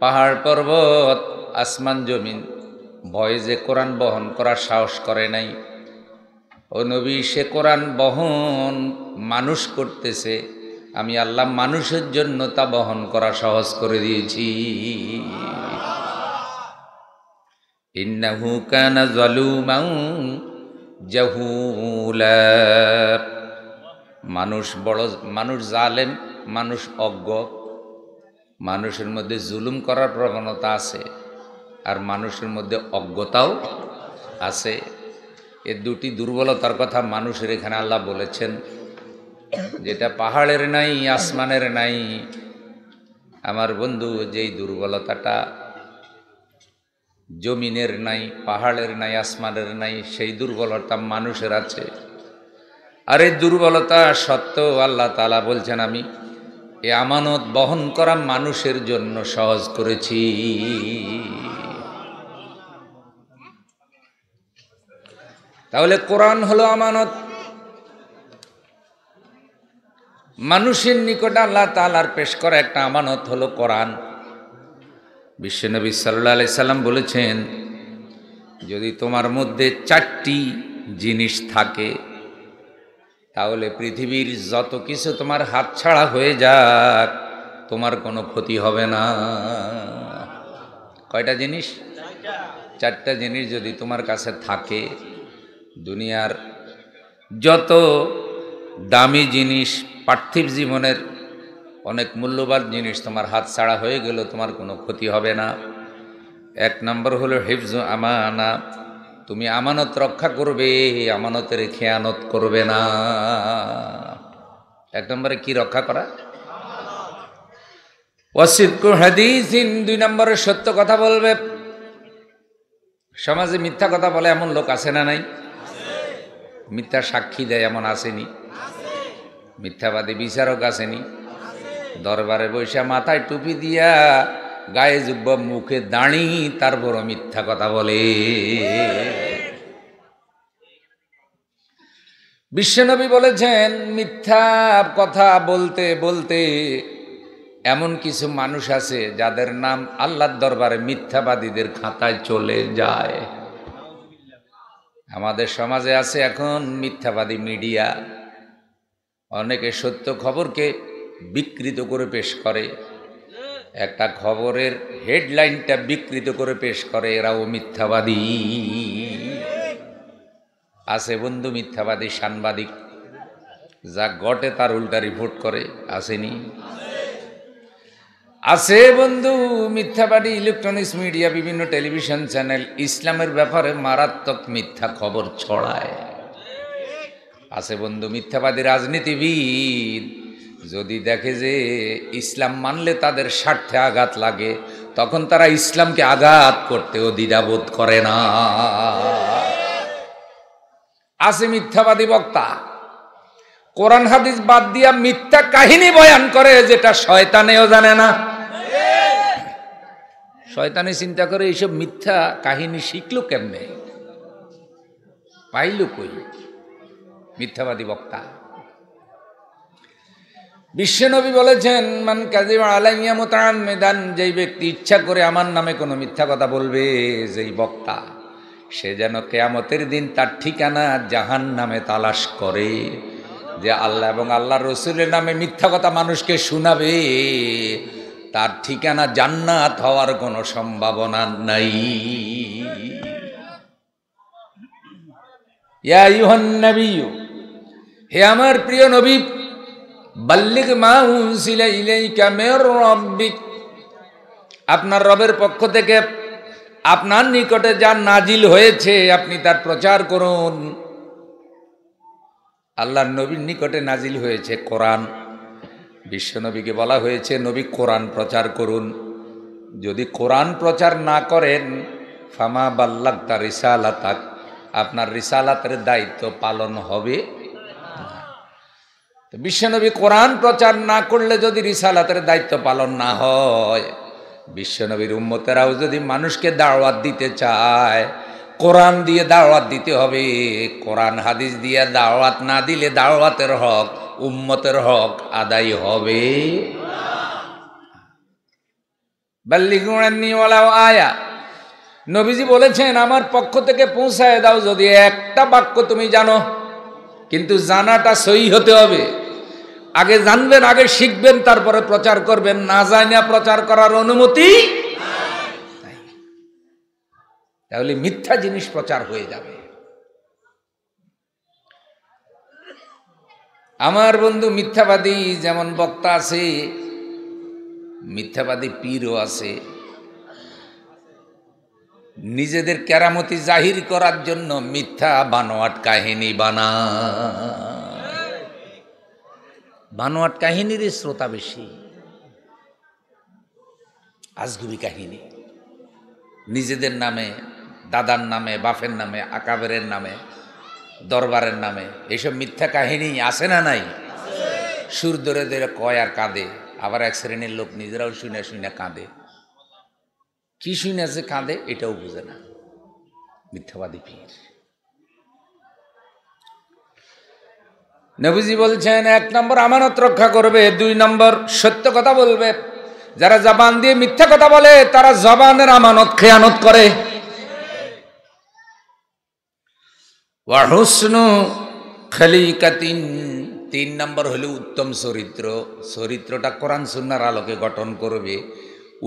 পাহাড় পর্বত আসমান জমিন ভয়ে যে কোরআন বহন করার সাহস করে নাই, ও নবী সে কোরআন বহন মানুষ করতেছে, আমি আল্লাহ মানুষের জন্য তা বহন করা সহজ করে দিয়েছি। ইন্নাহু কানা যালুমান জাহুলা। মানুষ জালেম, মানুষ অজ্ঞ, মানুষের মধ্যে জুলুম করার প্রবণতা আছে, আর মানুষের মধ্যে অজ্ঞতাও আছে। এ দুটি দুর্বলতার কথা মানুষের এখানে আল্লাহ বলেছেন, যেটা পাহাড়ের নাই, আসমানের নাই। আমার বন্ধু, যেই দুর্বলতাটা জমিনের নাই, পাহাড়ের নাই, আসমানের নাই, সেই দুর্বলতা মানুষের আছে। আর এই দুর্বলতা সত্ত্বেও আল্লাহ তাআলা বলছেন, আমি এ আমানত বহন করা মানুষের জন্য সহজ করেছি। তাহলে কোরআন হলো আমানত। মানুষের নিকটে আল্লাহ তাআলার পেশ করা একটা আমানত হলো কোরআন। বিশ্বনবী সাল্লাল্লাহু আলাইহি সাল্লাম বলেছেন, যদি তোমার মধ্যে 4টি জিনিস থাকে, তাহলে পৃথিবীর যত কিছু তোমার হাতছাড়া হয়ে যাক, তোমার কোনো ক্ষতি হবে না। কয়টা জিনিস? 4টা জিনিস যদি তোমার কাছে থাকে, দুনিয়ার যত দামি জিনিস, পার্থিব জীবনের অনেক মূল্যবান জিনিস তোমার হাত ছাড়া হয়ে গেল, তোমার কোনো ক্ষতি হবে না। 1 নম্বর হলো হিফজু আমানা, তুমি আমানত রক্ষা করবে, আমানতের খেয়ানত করবে না। 1 নম্বরে কি রক্ষা করা? ওয়াসিদকু হাদিসিন, 2 নম্বরে সত্য কথা বলবে। সমাজে মিথ্যা কথা বলে এমন লোক আছে না নাই? মিথ্যা সাক্ষী দেয় এমন আসেনি? মিথ্যাবাদী বিচারক আসেনি? দরবারে বৈশা মাথায় টুপি দিয়া, গায়ে জুব্বা, মুখে দাঁড়ি, তারপর মিথ্যা কথা বলে। বিশ্বনবী বলেছেন, মিথ্যা কথা বলতে বলতে এমন কিছু মানুষ আছে যাদের নাম আল্লাহর দরবারে মিথ্যাবাদীদের খাতায় চলে যায়। আমাদের সমাজে আছে এখন মিথ্যাবাদী মিডিয়া। অনেকে সত্য খবরকে বিকৃত করে পেশ করে, একটা খবরের হেডলাইনটা বিকৃত করে পেশ করে, এরাও মিথ্যাবাদী। আছে বন্ধু মিথ্যাবাদী সাংবাদিক, যা ঘটে তার উল্টা রিপোর্ট করে, আসেনি? আছে বন্ধু মিথ্যাবাদী ইলেকট্রনিক্স মিডিয়া, বিভিন্ন টেলিভিশন চ্যানেল ইসলামের ব্যাপারে মারাত্মক মিথ্যা খবর ছড়ায়। আছে বন্ধু মিথ্যাবাদী রাজনীতিবিদ, যদি দেখে যে ইসলাম মানলে তাদের স্বার্থে আঘাত লাগে, তখন তারা ইসলামকে আঘাত করতেও দ্বিধাবোধ করে না। আছে মিথ্যাবাদী বক্তা, কোরআন হাদিস বাদ দিয়া মিথ্যা কাহিনী বয়ান করে, যেটা শয়তানেও জানে না। শয়তানে চিন্তা করে এইসব মিথ্যা কাহিনী শিখলো কেমনে, পাইল কই? মিথ্যাবাদী বক্তা। বিশ্বনবী বলেছেন, মান কাযিবা আলাইয়া মুতাআম্মিদান, যেই ব্যক্তি ইচ্ছা করে আমার নামে কোনো মিথ্যা কথা বলবে, যেই বক্তা, সে যেন কিয়ামতের দিন তার ঠিকানা জাহান্নামে তালাশ করে। যে আল্লাহ এবং আল্লাহর রাসূলের নামে মিথ্যা কথা মানুষকে শোনাবে, তার ঠিকানা জান্নাত হওয়ার কোনো সম্ভাবনা নাই। ইয়া আইয়ুহান নাবিয়্যু, হে আমার প্রিয় নবী, বাল্লিগ মা উনজিলা ইলাইকা মির রাব্বিক, আপনার রবের পক্ষ থেকে আপনার নিকটে যা নাজিল হয়েছে আপনি তার প্রচার করুন। আল্লাহর নবীর নিকটে নাজিল হয়েছে কোরআন। বিশ্বনবীকে বলা হয়েছে, নবী কোরআন প্রচার করুন। যদি কোরআন প্রচার না করেন, ফামা বাল্লাগতা রিসালাতাক, আপনার রিসালাতের দায়িত্ব পালন হবে না। তো বিশ্বনবী কোরআন প্রচার না করলে যদি রিসালাতের দায়িত্ব পালন না হয়, বিশ্বনবীর উম্মতেরাও যদি মানুষকে দাওয়াত দিতে চায়, কোরআন দিয়ে দাওয়াত দিতে হবে। কোরআন হাদিস দিয়ে দাওয়াত না দিলে দাওয়াতের হক, উম্মতের হক আদায় হবে। বাল্লিগু আন্নী ওয়ালাউ আয়া, নবীজি বলেছেন আমার পক্ষ থেকে পৌঁছায় দাও যদি একটা বাক্য তুমি জানো, কিন্তু জানাটা সহি হতে হবে। আগে জানবেন, আগে শিখবেন, তারপরে প্রচার করবেন। না জানা প্রচার করার অনুমতি নাই, তাহলে মিথ্যা জিনিস প্রচার হয়ে যাবে। আমার বন্ধু মিথ্যাবাদী যেমন বক্তা আছে, মিথ্যাবাদী পীরও আছে। নিজেদের কেরামতি জাহির করার জন্য মিথ্যা বানোয়াট কাহিনী বানায়। বানোয়াট কাহিনীর শ্রোতা বেশি, আজগুবি কাহিনী নিজেদের নামে, দাদার নামে, বাপের নামে, আকাবেরের নামে, দরবারের নামে, এইসব মিথ্যা কাহিনী আছে না নাই? সুর ধরে ধরে কয় আর কাঁদে। আবার এক শ্রেণীর লোক নিজেরাও শুনে শুনে কাঁদে। কি শুনেছে কাঁদে এটাও বুঝে না, মিথ্যাবাদী পীর। নবীজি বলছেন 1 নম্বর আমানত রক্ষা করবে, 2 নম্বর সত্য কথা বলবে। যারা জবান দিয়ে মিথ্যা কথা বলে তারা জবানের আমানত খেয়ানত করে। ওয়া হুসনু খলিকাতিন, 3 নম্বর হলো উত্তম চরিত্র। চরিত্রটা কোরআন সুন্নাহর আলোকে গঠন করবে।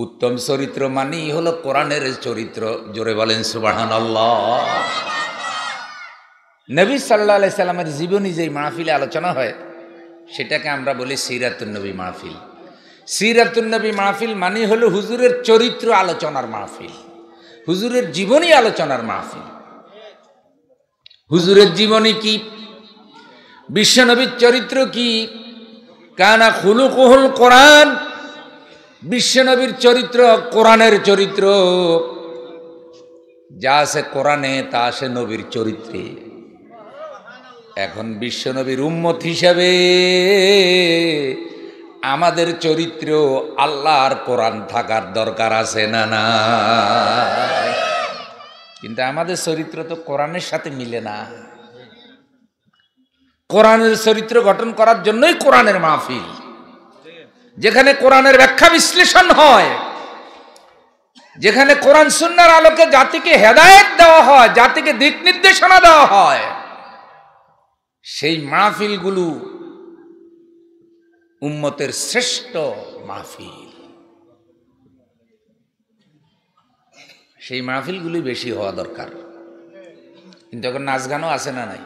উত্তম চরিত্র মানেই হলো কোরআনের চরিত্র। জোরে বলেন সুবহানাল্লাহ। নবী সাল্লাল্লাহু আলাইহি সাল্লামের জীবনী যেই মাহফিলে আলোচনা হয় সেটাকে আমরা বলি সিরাতুন নবী মাহফিল। সিরাতুন নবী মাহফিল মানে হলো হুজুরের চরিত্র আলোচনার মাহফিল, হুজুরের জীবনী আলোচনার মাহফিল। হুজুরের জীবনী কি, বিশ্বনবীর চরিত্র কি, কানা খুলুকুহুল কোরআন, বিশ্বনবীর চরিত্র কোরআনের চরিত্র। যা আছে কোরআনে তা আছে নবীর চরিত্রে। এখন বিশ্বনবীর উম্মত হিসাবে আমাদের চরিত্র আল্লাহর কোরআন থাকার দরকার আছে না না? কিন্তু আমাদের চরিত্র তো কোরআনের সাথে মিলে না। কোরআনের চরিত্র গঠন করার জন্যই কোরআনের মাহফিল, যেখানে কোরআনের ব্যাখ্যা বিশ্লেষণ হয়, যেখানে কোরআন সুন্নাহর আলোকে জাতিকে হেদায়েত দেওয়া হয়, জাতিকে দিক নির্দেশনা দেওয়া হয়। সেই মাহফিলগুলো উম্মতের শ্রেষ্ঠ মাহফিল। সেই মাহফিলগুলি বেশি হওয়া দরকার। কিন্তু এখন নাচ গানও আছে না নাই?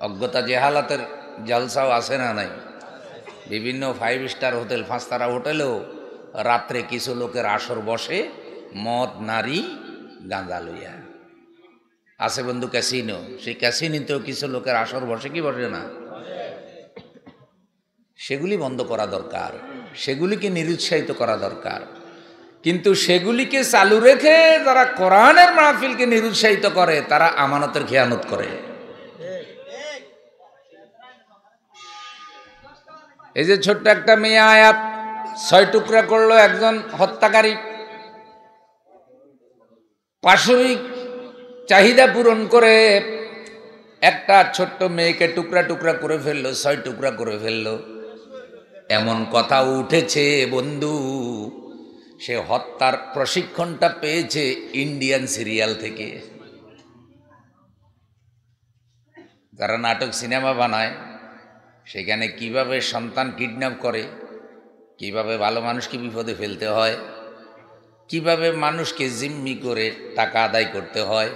অজ্ঞতা জেহালাতের জলসাও আছে না নাই? বিভিন্ন 5 স্টার হোটেল, 5 তারা হোটেলেও রাত্রে কিছু লোকের আসর বসে, মদ, নারী, গাঁজা লইয়া। আছে বন্ধু ক্যাসিনো, সেই ক্যাসিনোতেও কিছু লোকের আসর বসে কি বসে না? সেগুলি বন্ধ করা দরকার, সেগুলিকে নিরুৎসাহিত করা দরকার। কিন্তু সেগুলিকে চালু রেখে যারা কোরআনের মাহফিলকে নিরুৎসাহিত করে তারা আমানতের খেয়ানত করে। এই যে ছোট্ট একটা মেয়ে আয়াত 6 টুকরা করলো একজন হত্যাকারী, পাশবিক চাহিদা পূরণ করে একটা ছোট্ট মেয়েকে টুকরা টুকরা করে ফেললো, 6 টুকরা করে ফেললো। এমন কথা উঠেছে বন্ধু, সে হত্যার প্রশিক্ষণটা পেয়েছে ইন্ডিয়ান সিরিয়াল থেকে। যারা নাটক সিনেমা বানায় সেখানে কিভাবে সন্তান কিডন্যাপ করে, কিভাবে ভালো মানুষকে বিপদে ফেলতে হয়, কিভাবে মানুষকে জিম্মি করে টাকা আদায় করতে হয়,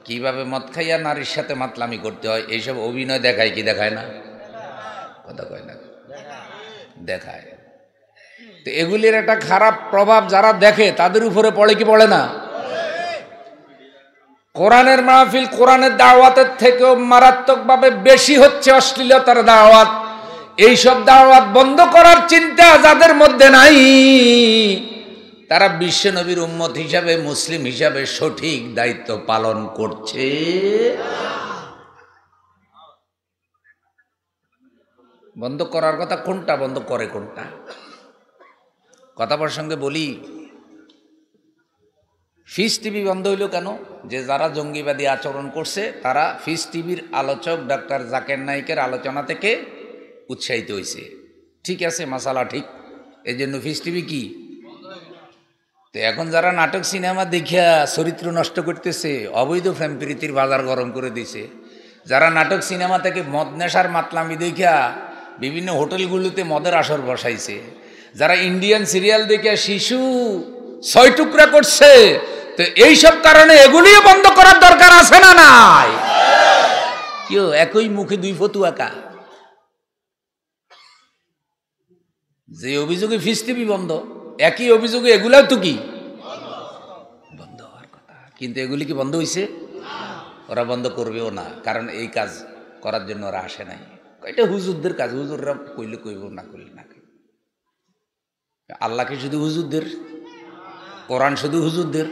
কিভাবে মদ খাইয়া নারীর সাথে মাতলামি করতে হয়, এইসব অভিনয় দেখায় কি দেখায় না? কথা কয় না? দেখায়। তো এগুলির একটা খারাপ প্রভাব যারা দেখে তাদের উপরে পড়ে কি পড়ে না? কোরআনের মাহফিল, কোরআনের দাওয়াতের থেকেও মারাত্মকভাবে বেশি হচ্ছে অশ্লীলতার দাওয়াত। এইসব দাওয়াত বন্ধ করার চিন্তা যাদের মধ্যে নাই তারা বিশ্বনবীর উম্মত হিসাবে, মুসলিম হিসাবে সঠিক দায়িত্ব পালন করছে। বন্ধ করার কথা কোনটা, বন্ধ করে কোনটা? কথা প্রসঙ্গে বলি, ফিস টিভি বন্ধ হইল কেন? যে যারা জঙ্গিবাদী আচরণ করছে তারা ফিস টিভির আলোচক ডাক্তার জাকির নায়েকের আলোচনা থেকে উৎসাহিত হয়েছে। ঠিক আছে, মাসালা ঠিক, এই জন্য ফিস টিভি কি তো এখন যারা নাটক সিনেমা দেখিয়া চরিত্র নষ্ট করতেছে, অবৈধ প্রেম প্রীতির বাজার গরম করে দিছে, যারা নাটক সিনেমা থেকে মদ নেশার মাতলামি দেখিয়া বিভিন্ন হোটেলগুলোতে মদের আসর বসাইছে, যারা ইন্ডিয়ান সিরিয়াল দেখিয়া শিশু 6 টুকরা করছে, তো এইসব কারণে এগুলিও বন্ধ করার দরকার আছে না নাই? কেউ একই মুখে 2 ফতুয়াকা। যে অভিযোগে ফিস্তিবি বন্ধ, একই অভিযোগে এগুলাও তো কি বন্ধ হওয়ার কথা, কিন্তু এগুলি কি বন্ধ হয়েছে? ওরা বন্ধ করবেও না, কারণ এই কাজ করার জন্য ওরা আসে নাই। এটা হুজুরদের কাজ, হুজুররা কইলে কইব, না করলে না কইব। আল্লাহ কি শুধু হুজুরদের? কোরআন শুধু হুজুরদের?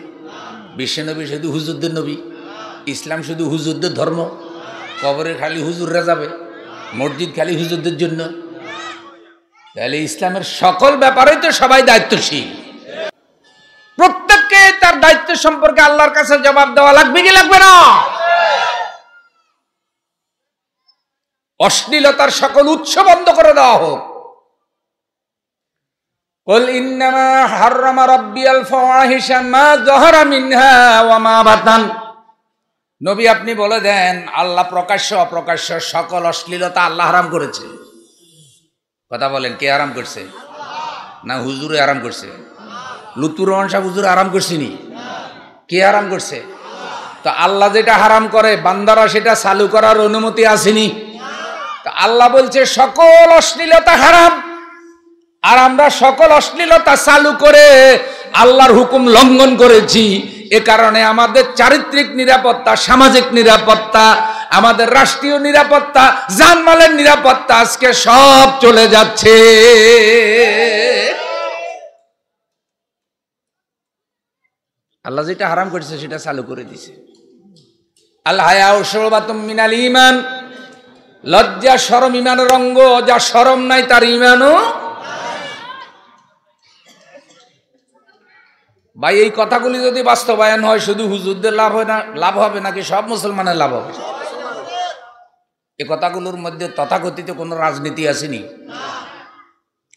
বিশ্বনবী শুধু হুজুরদের নবী? ইসলাম শুধু হুজুরদের ধর্ম? কবরে খালি হুজুররা যাবে, মসজিদ খালি হুজুরদের জন্য? তাহলে ইসলামের সকল ব্যাপারে তো সবাই দায়িত্বশীল। প্রত্যেককে তার দায়িত্ব সম্পর্কে আল্লাহর কাছে জবাব দেওয়া লাগবে কি লাগবে না? অশ্লীলতার সকল উৎস বন্ধ করে দেওয়া হোক। কুল ইন্নামা হাররামা রাব্বিয়াল ফাওয়াহিশা মা যাহারা মিনহা ওয়া মা বাতান। নবী আপনি বলে দেন, আল্লাহ প্রকাশ্য অপ্রকাশ্য সকল অশ্লীলতা আল্লাহ হারাম করেছে। কথা বলেন, কে আরাম করছে? না হুজুরে আরাম করছে? লুতুর রহমান সাহেব হুজুর আরাম করছিনি? কে আরাম করছে? তো আল্লাহ যেটা হারাম করে বান্দারা সেটা চালু করার অনুমতি আসেনি। তো আল্লাহ বলছে সকল অশ্লীলতা হারাম, আর আমরা সকল অশ্লীলতা চালু করে আল্লাহর হুকুম লঙ্ঘন করেছি। এ কারণে আমাদের চারিত্রিক নিরাপত্তা, সামাজিক নিরাপত্তা, আমাদের রাষ্ট্রীয় নিরাপত্তা, জানমালের নিরাপত্তা আজকে সব চলে যাচ্ছে। আল্লাহ যেটা হারাম করেছে সেটা চালু করে দিছে। আল হায়াউ শুবাতুম মিনাল ঈমান, লজ্জা শরম ঈমানের অঙ্গ, যা শরম নাই তার ঈমানও। ভাই এই কথাগুলি যদি বাস্তবায়ন হয়, শুধু হুজুরদের লাভ হয় না, লাভ হবে নাকি সব মুসলমানের লাভ হবে? এই কথাগুলোর মধ্যে তথাকথিত কোনো রাজনীতি আসেনি।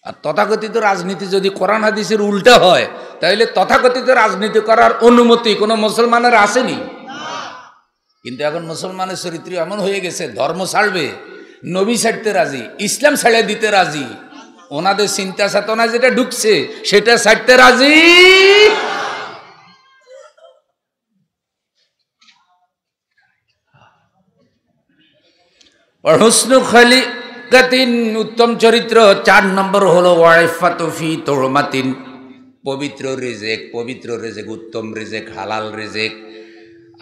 আর তথাকথিত রাজনীতি যদি কোরআন হাদিসের উল্টা হয়, তাহলে তথাকথিত রাজনীতি করার অনুমতি কোনো মুসলমানের আসেনি। কিন্তু এখন মুসলমানের চরিত্র এমন হয়ে গেছে, ধর্ম ছাড়বে, নবী ছাড়তে রাজি, ইসলাম ছেড়ে দিতে রাজি, ওনাদের চিন্তা চেতনা যেটা ঢুকছে সেটা ছাড়তে রাজি। হুসনু খলিকাতিন, উত্তম চরিত্র। 4 নম্বর হলো ওয়াইফাতু ফি তুরমাতিন, পবিত্র রিজিক। পবিত্র রিজিক, উত্তম রিজিক, হালাল রিজিক।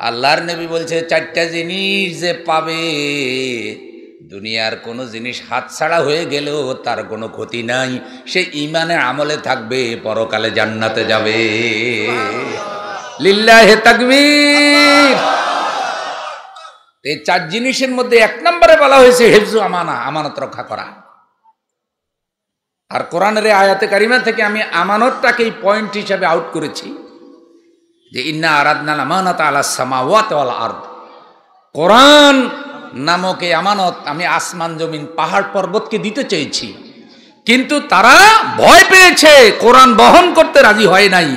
আল্লাহর নবী বলছে 4টা জিনিস যে পাবে, দুনিয়ার কোনো জিনিস হাতছাড়া হয়ে গেলেও তার কোনো ক্ষতি নাই। সে ঈমানে আমলে থাকবে, পরকালে জান্নাতে যাবে। লিল্লাহি তাকবীর। এই 4 জিনিসের মধ্যে 1 নম্বরে বলা হয়েছে হিফজু আমানা, আমানত রক্ষা করা। আর কোরআনের আয়াতে কারিমা থেকে আমি আমানতটাকে পয়েন্ট হিসাবে আউট করেছি যে ইন্না আরাদনাল আমানাতা আলাস সামাওয়াতি ওয়াল আরদ। কোরআন নামক এই আমানত আমি আসমান জমিন পাহাড় পর্বতকে দিতে চেয়েছি, কিন্তু তারা ভয় পেয়েছে, কোরআন বহন করতে রাজি হয় নাই।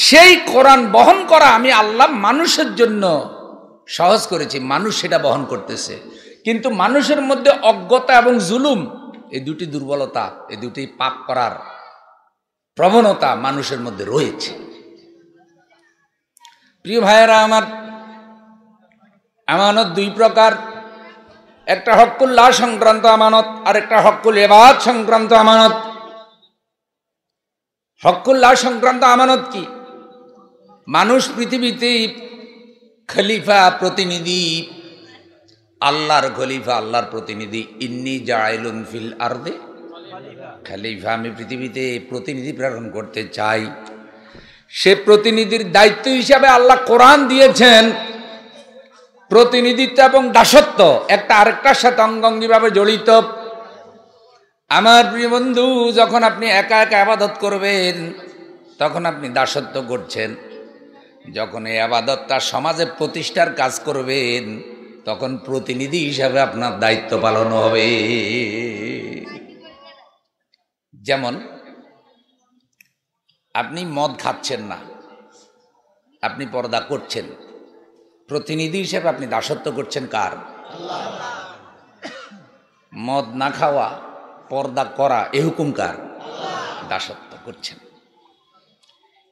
সেই কোরআন বহন করা আমি আল্লাহ মানুষের জন্য সহজ করেছি, মানুষ সেটা বহন করতেছে। কিন্তু মানুষের মধ্যে অজ্ঞতা এবং জুলুম, এই দুটি দুর্বলতা, এই দুটি পাপ করার প্রবণতা মানুষের মধ্যে রয়েছে। প্রিয় ভাইয়েরা আমার, আমানত 2 প্রকার। একটা হক্কুল্লাহ সংক্রান্ত আমানত, আর একটা হক্কুল ইবাদ সংক্রান্ত আমানত। হক্কুল্লাহ সংক্রান্ত আমানত কি? মানুষ পৃথিবীতে খলিফা, প্রতিনিধি, আল্লাহর খলিফা, আল্লাহর প্রতিনিধি। ইন্নী জাইলুন ফিল আরদে খলিফা, আমি পৃথিবীতে প্রতিনিধি প্রেরণ করতে চাই। সে প্রতিনিধির দায়িত্ব হিসাবে আল্লাহ কোরআন দিয়েছেন। প্রতিনিধিত্ব এবং দাসত্ব একটা আরেকটার সাথে অঙ্গাঙ্গিভাবে জড়িত। আমার প্রিয় বন্ধু, যখন আপনি একা একা ইবাদত করবেন তখন আপনি দাসত্ব করছেন। যখন এই ইবাদতটা সমাজে প্রতিষ্ঠার কাজ করবেন তখন প্রতিনিধি হিসাবে আপনার দায়িত্ব পালন হবে। যেমন আপনি মদ খাচ্ছেন না, আপনি পর্দা করছেন, প্রতিনিধি হিসেবে আপনি দাসত্ব করছেন কার? মদ না খাওয়া, পর্দা করা, এ হুকুম কার? দাসত্ব করছেন।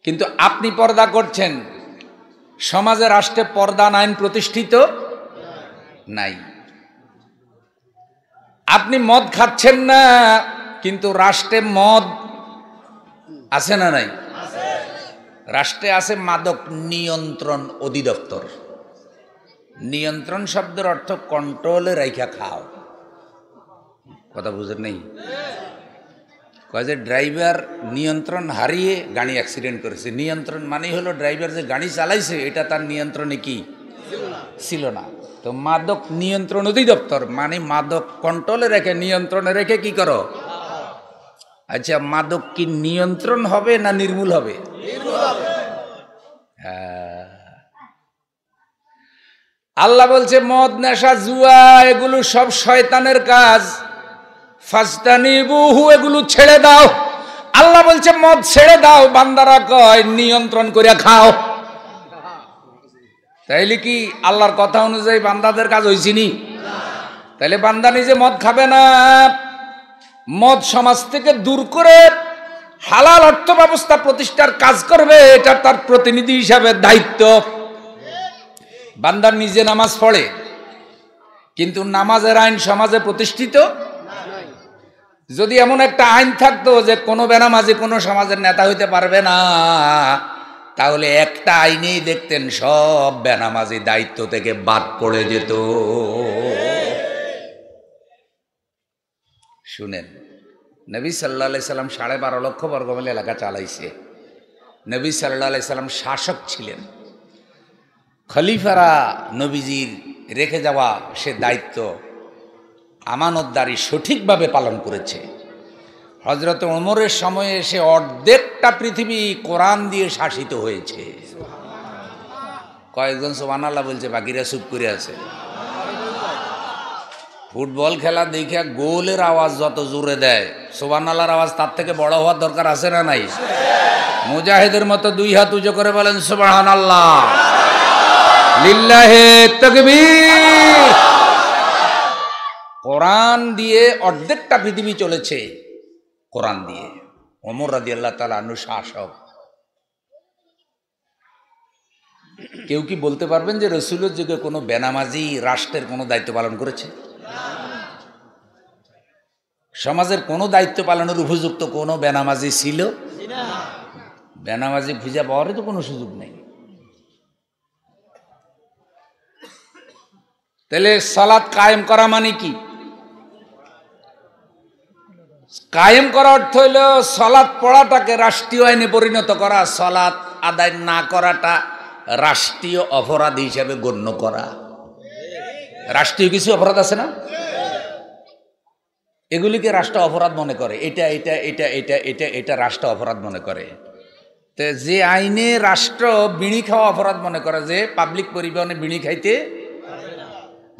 কিন্তু আপনি পর্দা করছেন, সমাজে রাষ্ট্রে পর্দা আইন প্রতিষ্ঠিত নাই। আপনি মদ খাচ্ছেন না, কিন্তু রাষ্ট্রে মদ আছে না নাই? রাষ্ট্রে আছে মাদক নিয়ন্ত্রণ অধিদপ্তর। নিয়ন্ত্রণ শব্দের অর্থ কন্ট্রোলে রাইখা খাও। কথা বুঝেন নেই? কয় যে ড্রাইভার নিয়ন্ত্রণ হারিয়ে গাড়ি অ্যাক্সিডেন্ট করেছে। নিয়ন্ত্রণ মানে হলো ড্রাইভার যে গাড়ি চালাইছে এটা তার নিয়ন্ত্রণে কি ছিল না। তো মাদক নিয়ন্ত্রণ অধিদপ্তর মানে মাদক কন্ট্রোলে রেখে, নিয়ন্ত্রণে রেখে কি করো? আচ্ছা, মাদক কি নিয়ন্ত্রণ হবে না নির্মূল হবে? আল্লাহ বলছে মদ, নেশা, জুয়া এগুলো সব শয়তানের কাজ, ফাজতানিবুহু, এগুলো ছেড়ে দাও। আল্লাহ বলছে মদ ছেড়ে দাও, বান্দারা কয় নিয়ন্ত্রণ করে খাও। তাইলে কি আল্লাহর কথা অনুযায়ী বান্দাদের কাজ হইছিনি? তাইলে বান্দা নিজে মদ খাবে না, মদ সমাজ থেকে দূর করে হালাল অর্থ ব্যবস্থা প্রতিষ্ঠার কাজ করবে, এটা তার প্রতিনিধি হিসাবে দায়িত্ব। বান্দা নিজে নামাজ পড়ে, কিন্তু নামাজের আইন সমাজে প্রতিষ্ঠিত। যদি এমন একটা আইন থাকতো যে কোনো বেনামাজি কোনো সমাজের নেতা হইতে পারবে না, তাহলে একটা আইনেই দেখতেন সব বেনামাজি দায়িত্ব থেকে বাদ পড়ে যেত। শুনেন, নবী সাল্লাল্লাহু আলাইহি সাল্লাম 12.5 লক্ষ বর্গমাইল এলাকা চালাইছে। নবী সাল্লাল্লাহু আলাইহি সাল্লাম শাসক ছিলেন। খলিফারা নবীজির রেখে যাওয়া সে দায়িত্ব আমানতদারি সঠিকভাবে পালন করেছে। হযরত ওমরের সময়ে এসে অর্ধেকটা পৃথিবী কোরআন দিয়ে শাসিত হয়েছে। কয়েকজন সুবহানাল্লাহ বলছে, বাকিরা চুপ করে আছে। ফুটবল খেলা দেখে গোলের আওয়াজ যত জোরে দেয়, সুবহানাল্লাহর আওয়াজ তার থেকে বড় হওয়ার দরকার আছে না নাই? মুজাহিদের মতো 2 হাত উঁচু করে বলেন সুবহানাল্লাহ, লিল্লাহি তাকবীর। কোরআন দিয়ে অর্ধেকটা পৃথিবী চলেছে, কোরআন দিয়ে। ওমর রাদিয়াল্লাহু তাআলা আনহু শাসক। কেউ কি বলতে পারবেন যে রাসূলের যুগে কোনো বেনামাজি রাষ্ট্রের কোনো দায়িত্ব পালন করেছে? সমাজের কোনো দায়িত্ব পালনের উপযুক্ত কোনো বেনামাজি ছিল? বেনামাজি খুঁজে পাওয়ারই তো কোনো সুযোগ নেই। তাহলে সালাত কায়েম করা মানে কি? কায়েম করা অর্থ হইল সালাত পড়াটাকে রাষ্ট্রীয় আইনে পরিণত করা, সালাত আদায় না করাটা রাষ্ট্রীয় অপরাধ হিসাবে গণ্য করা। রাষ্ট্রীয় কিছু অপরাধ আছে না, এগুলিকে রাষ্ট্র অপরাধ মনে করে। এটা এটা এটা এটা এটা এটা রাষ্ট্র অপরাধ মনে করে। তো যে আইনে রাষ্ট্র বিড়ি খাওয়া অপরাধ মনে করে, যে পাবলিক পরিবহনে বিড়ি খাইতে,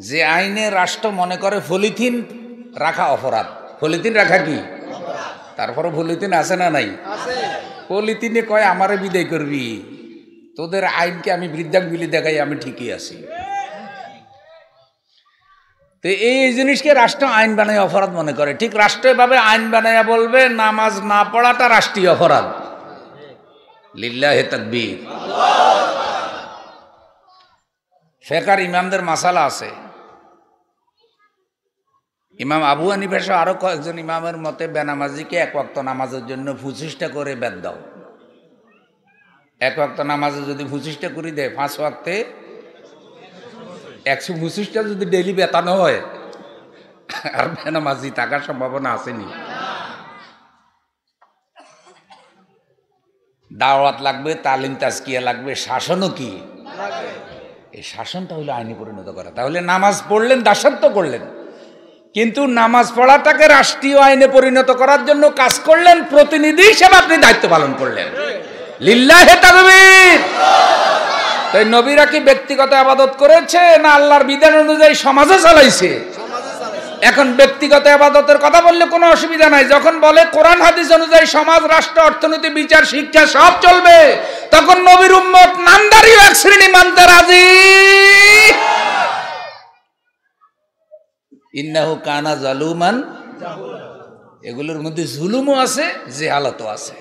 যে আইনে রাষ্ট্র মনে করে পলিথিন রাখা অপরাধ। পলিথিন রাখা কি? তারপরে পলিথিন আছে না নাই? পলিথিনে কয় আমারে বিদায় করবি, তোদের আইনকে আমি বৃদ্ধাঙ্গুলি দেখাই, আমি ঠিকই আছি। তো এই জিনিসকে রাষ্ট্র আইন বানায় অপরাধ মনে করে। ঠিক রাষ্ট্রীয়ভাবে আইন বানাইয়া বলবে নামাজ না পড়াটা রাষ্ট্রীয় অপরাধ। লিল্লাহি তাকবীর। ফিকহার ইমামদের মাসালা আছে। ইমাম আবু হানিফা সহ আরো কয়েকজন ইমামের মতে বেনামাজিকে 1 ওয়াক্ত নামাজের জন্য 25টা করে বেদ দাও। 1 ওয়াক্ত নামাজে যদি 25টা করে দেয়, 5 ওয়াক্তে 125টা যদি ডেইলি বেতানো হয়, আর বেনামাজি থাকার সম্ভাবনা আসেনি। দাওয়াত লাগবে, তালিম তাজকিয়া লাগবে, শাসনও কি? এই শাসনটা হলো আইনি পরিণত করা। তাহলে নামাজ পড়লেন, দাসত্ব করলেন, কিন্তু নামাজ পড়াটাকে রাষ্ট্রীয় আইনে পরিণত করার জন্য কাজ করলেন, প্রতিনিধি হিসেবে আপনি দায়িত্ব পালন করলেন। লিল্লাহি তাকবীর। তাই নবীরা কি ব্যক্তিগত ইবাদত করেছে না আল্লাহর বিধান অনুযায়ী সমাজে চালাইছে? এখন ব্যক্তিগত ইবাদতের কথা বললে কোনো অসুবিধা নাই, যখন বলে কোরআন হাদিস অনুযায়ী সমাজ, রাষ্ট্র, অর্থনীতি, বিচার, শিক্ষা সব চলবে, তখন নবীর উম্মত নামদারিও এক শ্রেণী মানতে রাজি। ইন্নাহু কানা জালুমান, এগুলোর মধ্যে জুলুমও আছে, জেহালাতও আছে।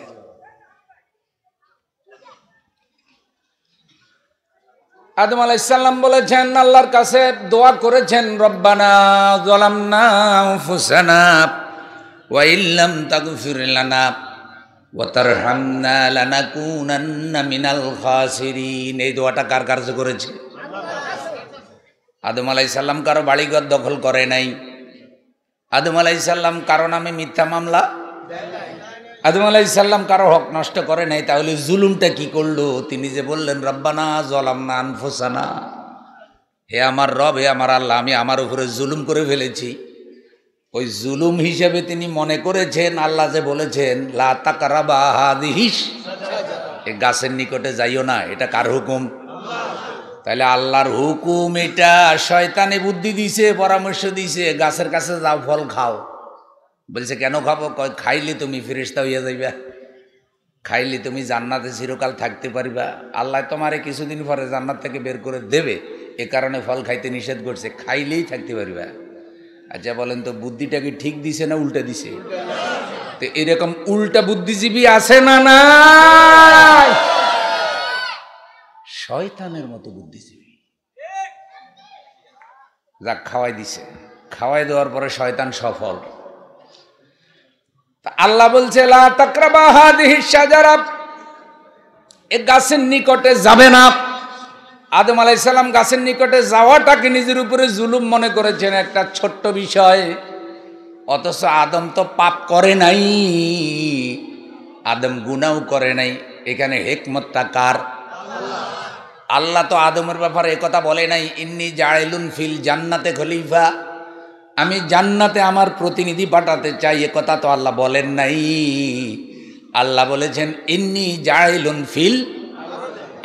আদম আলাইহিস সালাম বলেছেন, আল্লাহর কাছে দোয়া করেছেন, রব্বানা যালামনা আনফুসানা ওয়া ইল্লাম তাগফির লানা ওয়া তারহামনা লানাকুনান্না মিনাল খাসিরিন। এই দোয়াটা কার কাছে করেছে? আদম আলাইহিস সালাম কারো বাড়িঘর দখল করে নাই। আদম আলাইহিস সালাম কারো নামে মিথ্যা মামলা, আদম আলাইহিস সালাম কারো হক নষ্ট করে নাই। তাহলে জুলুমটা কি করলো? তিনি যে বললেন রব্বানা যালামনা আনফুসানা, হে আমার রব, হে আমার আল্লাহ, আমি আমার উপরে জুলুম করে ফেলেছি। ওই জুলুম হিসেবে তিনি মনে করেছেন, আল্লাহ যে বলেছেন লা তাকরাবা হাযিহিস, এই গাছের নিকটে যাইও না, এটা কার হুকুম? তাহলে আল্লাহর হুকুম এটা। শয়তানে বুদ্ধি দিছে, পরামর্শ দিছে, গাছের কাছে যাও, ফল খাও। বলছে কেন খাবো? খাইলে তুমি ফেরেশতা হইয়া যাইবা, খাইলে তুমি জান্নাতে চিরকাল থাকতে পারবা। আল্লাহ তোমারে কিছুদিন পরে জান্নাত থেকে বের করে দেবে, এ কারণে ফল খাইতে নিষেধ করছে, খাইলেই থাকতে পারবা। আচ্ছা বলেন তো, বুদ্ধিটা কি ঠিক দিছে না উল্টা দিছে? তো এরকম উল্টা বুদ্ধিজীবী আছে না নাই? শয়তানের মতো বুদ্ধিজীবী, যাক খাওয়াই দিছে, খাওয়াই দেওয়ার পরে শয়তান সফল। আল্লাহ বলছে লা তাকরাবা হাযিহিস শাজারা, এই গাছের নিকটে যাবে না। আদম আলাইহিস সালাম গাছের নিকটে যাওয়াটাকে নিজের উপরে জুলুম মনে করেছেন, একটা ছোট্ট বিষয়। অথচ আদম তো পাপ করে নাই, আদম গুনাহ করে নাই। এখানে হিকমতটা কার? আল্লাহ তো আদমের ব্যাপারে একথা বলে নাই ইন্নী জাইলুন ফিল জান্নাতে খলিফা, আমি জান্নাতে আমার প্রতিনিধি পাঠাতে চাই, একথা তো আল্লাহ বলেন নাই। আল্লাহ বলেছেন ইন্নী জাইলুন ফিল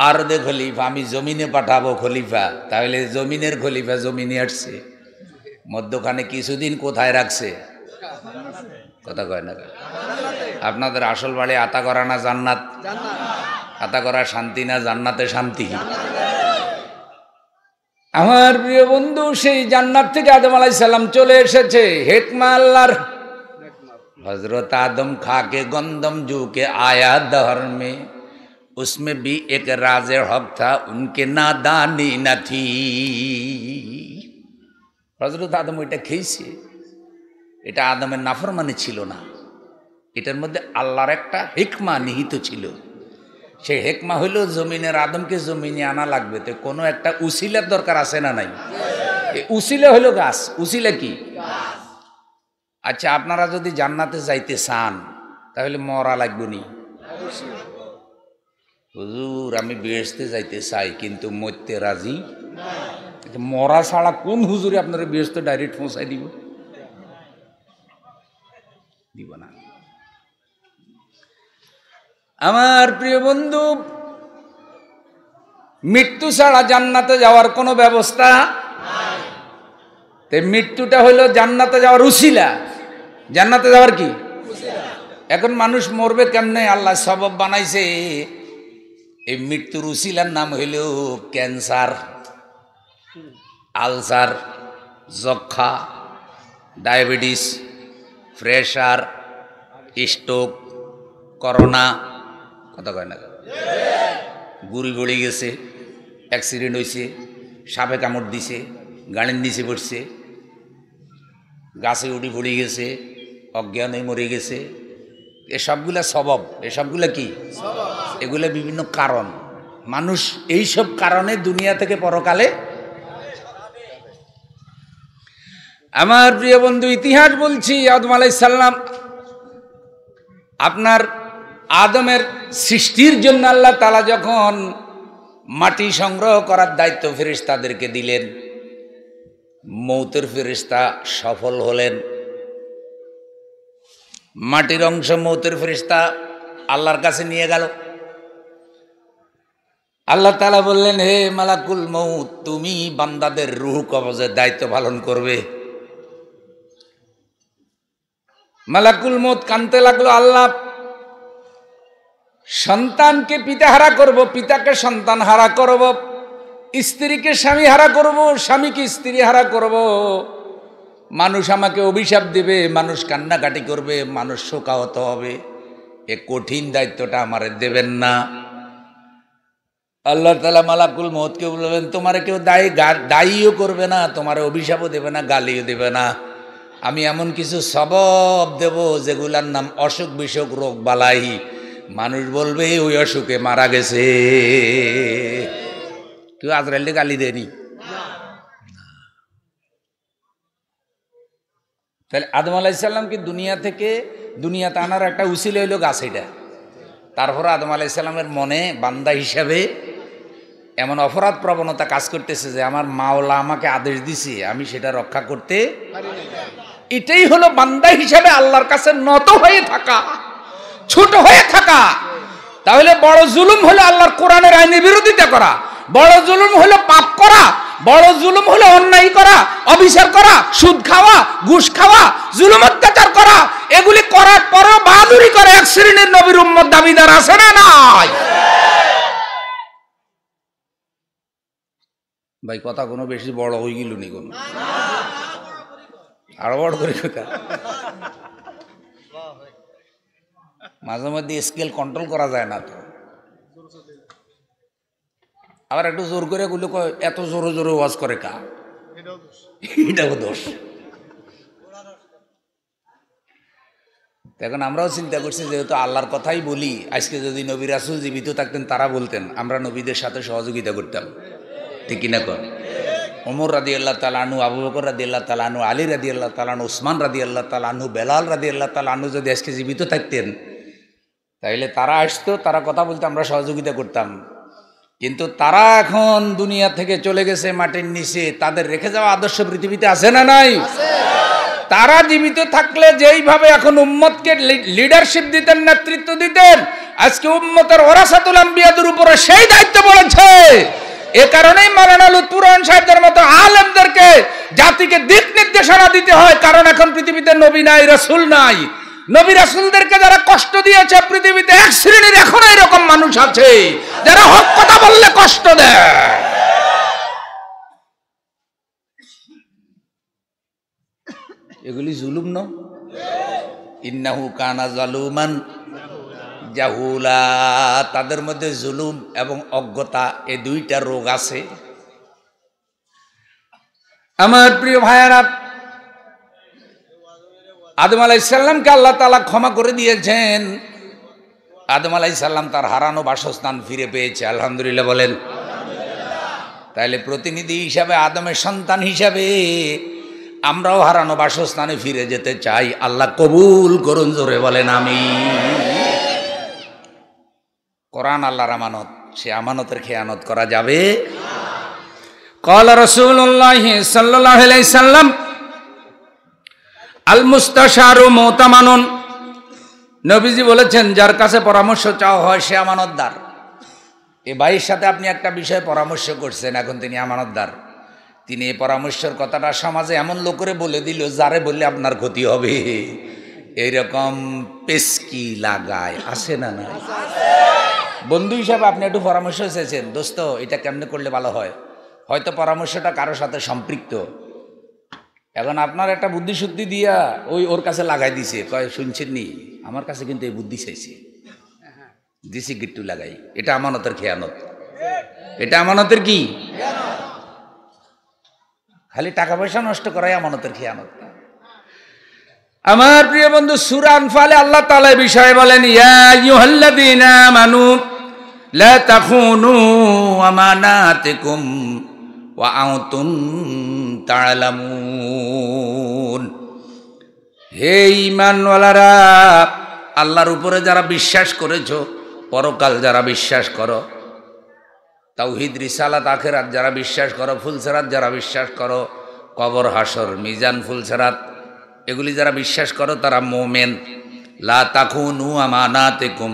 আরদে খলিফা, আমি জমিনে পাঠাবো খলিফা। তাহলে জমিনের খলিফা জমিনে আসছে, মধ্যখানে কিছুদিন কোথায় রাখছে? কথা কয় না? আপনাদের আসল বাড়ি আতাগড়া না জান্নাত? আতাগড়া শান্তি না জান্নাতে শান্তি? আমার প্রিয় বন্ধু, সেই জান্নাত থেকে আদম আলাইহিস সালাম চলে এসেছে। হিকমা আল্লাহর। হযরত আদম খাকে গंदम जू के आया दहर में, उसमें भी एक राज़े हक था, उनके नादानी न थी। হযরত আদম ওইটা খেয়েছে, এটা আদমের নাফরমানি ছিল না, এটার মধ্যে আল্লাহর একটা হিকমা নিহিত ছিল। সেই হেকমা হইল জমিনের আদমকে জমিনে আনা লাগবে, তো কোনো একটা উসিলার দরকার আছে না নাই? উসিলা হইল গাছ। উসিলা কি? আচ্ছা আপনারা যদি জান্নাতে যাইতে চান তাহলে মরা লাগবে নি? হুজুর আমি বেহেশতে যাইতে চাই কিন্তু মরতে রাজি। মরা ছাড়া কোন হুজুরে আপনারা বেহেশতে ডাইরেক্ট পৌঁছাই দিব? দিব না। আমার প্রিয় বন্ধু, মৃত্যু ছাড়া জান্নাতে যাওয়ার কোনো ব্যবস্থা নাই। তো মৃত্যুটা হইল জান্নাতে যাওয়ার উসিলা। জান্নাতে যাওয়ার কি উসিলা? এখন মানুষ মরবে কেমনে? আল্লাহ সবব বানাইছে। এই মৃত্যুর উসিলার নাম হইল ক্যান্সার, আলসার, যক্ষা, ডায়াবেটিস, প্রেশার, স্ট্রোক, করোনা। কথা কয় না? গুড়ি গড়ে গেছে, অ্যাক্সিডেন্ট হয়েছে, সাপে কামড় দিছে, গাড়ির নিচে পড়ছে, গাছে উড়ি পড়ে গেছে, অজ্ঞান হয়ে মরে গেছে। এসবগুলা সবব। এসবগুলা কি? এগুলা বিভিন্ন কারণ। মানুষ এইসব কারণে দুনিয়া থেকে পরকালে। আমার প্রিয় বন্ধু, ইতিহাস বলছি, আদম আলাইহিস সালাম, আপনার আদমের সৃষ্টির জন্য আল্লাহ তাআলা যখন মাটি সংগ্রহ করার দায়িত্ব ফেরেশতাদেরকে দিলেন, মৌতের ফেরেশতা সফল হলেন। মাটির অংশ মৌতের ফেরেশতা আল্লাহর কাছে নিয়ে গেল। আল্লাহ তাআলা বললেন, হে মালাকুল মউত, তুমি বান্দাদের রূহ কবজের দায়িত্ব পালন করবে। মালাকুল মউত কানতে লাগলো, আল্লাহ সন্তানকে পিতা হারা করব, পিতাকে সন্তান হারা করব, স্ত্রীকে স্বামী হারা করব, স্বামীকে স্ত্রী হারা করব, মানুষ আমাকে অভিশাপ দেবে, মানুষ কান্নাকাটি করবে, মানুষ শোকাহত হবে, এ কঠিন দায়িত্বটা আমারে দেবেন না। আল্লাহ তাআলা মালাকুল মউতকে বলবেন, তোমারে কেউ দায়ীও করবে না, তোমার অভিশাপও দেবে না, গালিও দেবে না, আমি এমন কিছু সবব দেব যেগুলার নাম অসুখ বিসুখ রোগ বালাই, মানুষ বলবে ওই অসুখে মারা গেছে। কেউ আজরাইলকে গালি দেয়নি। তাহলে আদম আলাইহিস সালামকে দুনিয়াতে আনার একটা উসিলা হইল গাছ, এটা। তারপরে আদম আলাইহিস সালামের মনে বান্দা হিসাবে এমন অপরাধ প্রবণতা কাজ করতেছে যে আমার মাওলা আমাকে আদেশ দিছে, আমি সেটা রক্ষা করতে পারি না। এটাই হলো বান্দা হিসাবে আল্লাহর কাছে নত হয়ে থাকা, ছোট হয়ে থাকা। তাহলে বড় জুলুম হলো আল্লাহর কোরআনের আইনের বিরোধিতা করা, বড় জুলুম হলো পাপ করা, বড় জুলুম হলো অন্যায় করা, অবিচার করা, সুদ খাওয়া, ঘুষ খাওয়া, জুলুম অত্যাচার করা। এগুলি করার পরেও বাহাদুরি করে এক শ্রেণীর নবীর উম্মত দাবিদার আছে না নাই? ভাই কথা কোনো বেশি বড় হয়ে গেল নি, কোন আরো বড় করে কথা। মাঝে মধ্যে স্কেল কন্ট্রোল করা যায় না তো, আবার একটু জোর করে গুলো এত জোরে জোরে ওয়াজ করে কা, এটাও দোষ। এখন আমরাও চিন্তা করছি, যেহেতু আল্লাহর কথাই বলি, আজকে যদি নবী রাসূল জীবিত থাকতেন তারা বলতেন, আমরা নবীদের সাথে সহযোগিতা করতাম, ঠিক কিনা কর? ওমর রাদিয়াল্লাহু তাআলা আনহু, আবু বকর রাদিয়াল্লাহু তাআলা আনহু, আলী রাদিয়াল্লাহু তাআলা আনহু, ওসমান রাদিয়াল্লাহু তাআলা আনহু, বেলাল রাদিয়াল্লাহু তাআলা আনহু যদি আজকে জীবিত থাকতেন, তাইলে তারা আসতো, তারা কথা বলতে আমরা সহযোগিতা করতাম। কিন্তু তারা এখন দুনিয়া থেকে চলে গেছে মাটির নিচে, তাদের রেখে যাওয়া আদর্শ পৃথিবীতে আছে না নাই? তারা জীবিত থাকলে যেইভাবে এখন উম্মতকে লিডারশিপ দিতেন, নেতৃত্ব দিতেন, আজকে উম্মতের ওরাসাতুল আম্বিয়াদের উপরে সেই দায়িত্ব পড়েছে। এ কারণেই মাওলানা লুৎফুর রহমান সাহেবদের মতো আলেমদেরকে জাতিকে দিক নির্দেশনা দিতে হয়, কারণ এখন পৃথিবীতে নবী নাই, রাসূল নাই। নবী রাসূলদেরকে যারা কষ্ট দিয়েছে পৃথিবীতে এক শ্রেণীর এখনো এরকম মানুষ আছে যারা হক কথা বললে কষ্ট দেয়। এগুলি জুলুম ন? ইন্নাহু কানা জালুমান জাহুলা। তাদের মধ্যে জুলুম এবং অজ্ঞতা, এই দুইটা রোগ আছে। আমার প্রিয় ভাইয়েরা, আদম আলাইহিস সালামকে আল্লাহ তাআলা ক্ষমা করে দিয়েছেন। আদম আলাইহিস সালাম তার হারানো বাসস্থান ফিরে পেয়েছে, আলহামদুলিল্লাহ বলেন। তাইলে প্রতিনিধি হিসাবে, আদমের সন্তান হিসাবে আমরাও হারানো বাসস্থানে ফিরে যেতে চাই। আল্লাহ কবুল করুন, জোরে বলেন আমিন। কোরআন আল্লাহর আমানত, সে আমানতের খেয়ানত করা যাবে না। ক্বালা রাসূলুল্লাহ সাল্লাল্লাহু আলাইহি সাল্লাম, আল মুস্তাশারু মুতামানুন। নবীজি বলেছেন, যার কাছে পরামর্শ চাওয়া হয় সে আমানতদার। এই ভাইয়ের সাথে আপনি একটা বিষয়ে পরামর্শ করছেন, এখন তিনি আমানতদার। তিনি এই পরামর্শের কথাটা সমাজে এমন লোকেরে বলে দিল যারে বললে আপনার ক্ষতি হবে, এইরকম পেস্কি লাগায়, আসে না না? বন্ধু হিসাবে আপনি একটু পরামর্শ চেয়েছেন, দোস্ত এটা কেমনে করলে ভালো হয়, হয়তো পরামর্শটা কারোর সাথে সম্পৃক্ত। এখন আপনার একটা বুদ্ধি শুদ্ধি দিয়া ওর কাছে লাগাই দিছে, কয় শুনছেন নি আমার কাছে কিন্তু এই বুদ্ধি চাইছে, দিছি গিট্টু লাগাই। এটা আমানতের খেয়ানত। এটা আমানতের কি? খালি টাকা পয়সা নষ্ট করাই আমানতের খেয়ানত। আমার প্রিয় বন্ধু, সূরা আনফালে আল্লাহ তাআলা এই বিষয়ে বলেন, ইয়া আইয়ুহাল্লাযীনা আমানু লা তাখুনু আমানাতিকুম ওয়া আনতুম তা'লামুন। হে ঈমানওয়ালারা, আল্লাহর উপরে যারা বিশ্বাস করেছো, পরকাল যারা বিশ্বাস করো, তাওহীদ, রিসালাত, আখিরাত যারা বিশ্বাস করো, ফুলসেরাত যারা বিশ্বাস করো, কবর, হাসর, মিজান, ফুলসেরাত এগুলি যারা বিশ্বাস করো তারা মুমিন। লা তাখুনু আমানাতিকুম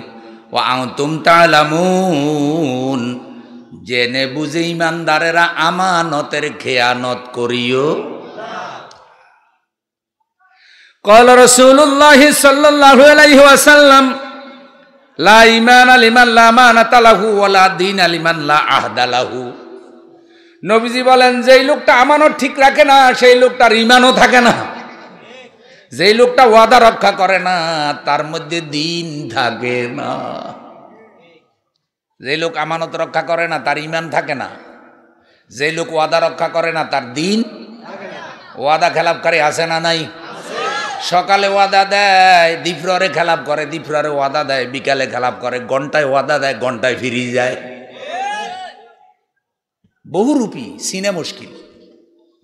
ওয়া আনতুম তা'লামুন। জেনে বুঝে ইমানদারেরা আমানতের খেয়ানত করিও। ক্বালা রাসূলুল্লাহ সাল্লাল্লাহু আলাইহি ওয়াসাল্লাম লা ঈমানা লিমান লা আমানাতা লাহু ওয়া লা দীনা লিমান লা আহদা লাহু। নবীজি বলেন, যেই লোকটা আমানত ঠিক রাখে না সেই লোকটার ঈমানও থাকে না। যেই লোকটা ওয়াদা রক্ষা করে না তার মধ্যে দিন থাকে না। যে লোক আমানত রক্ষা করে না তার ঈমান থাকে না। যে লোক ওয়াদা রক্ষা করে না তার দিন ওয়াদা খেলাপকারী আছে না নাই? সকালে ওয়াদা দেয়, দ্বিপ্রহরে খেলাপ করে, দ্বিপ্রহরে ওয়াদা দেয়, বিকালে খেলাপ করে, ঘন্টায় ওয়াদা দেয়, ঘন্টায় ফিরিয়ে যায়। বহুরূপী সিনে মুশকিল।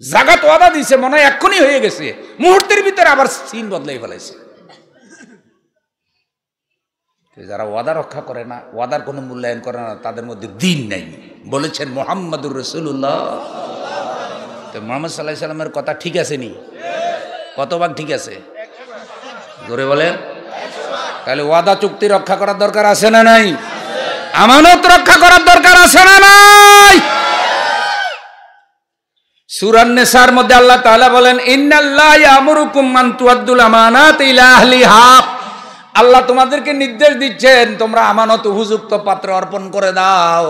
জাগাত ওয়াদা দিছে, মনে হয় এক্ষুনি হয়ে গেছে, মুহূর্তের ভিতরে আবার সিন বদলাই ফেলাইছে। যারা ওয়াদা রক্ষা করে না, ওয়াদার কোনো মূল্যায়ন করে না, তাদের মধ্যে দিন নাই বলেছেন মুহাম্মাদুর রাসূলুল্লাহ। তো মুহাম্মদ সাল্লাল্লাহু আলাইহি সাল্লামের কথা ঠিক আছে নি? কত ভাগ ঠিক আছে? জোরে বলেন। তাহলে ওয়াদা চুক্তি রক্ষা করার দরকার আছে না নাই? আমানত রক্ষা করার দরকার আছে না নাই? সূরা নিসার মধ্যে আল্লাহ তাআলা বলেন, ইন্নাল্লাহা ইয়ামুরুকুম আন তুআদ্দুল আমানাতি ইলা আহলিহা। আল্লাহ তোমাদেরকে নির্দেশ দিচ্ছেন তোমরা আমানত উপযুক্ত পাত্রে অর্পণ করে দাও।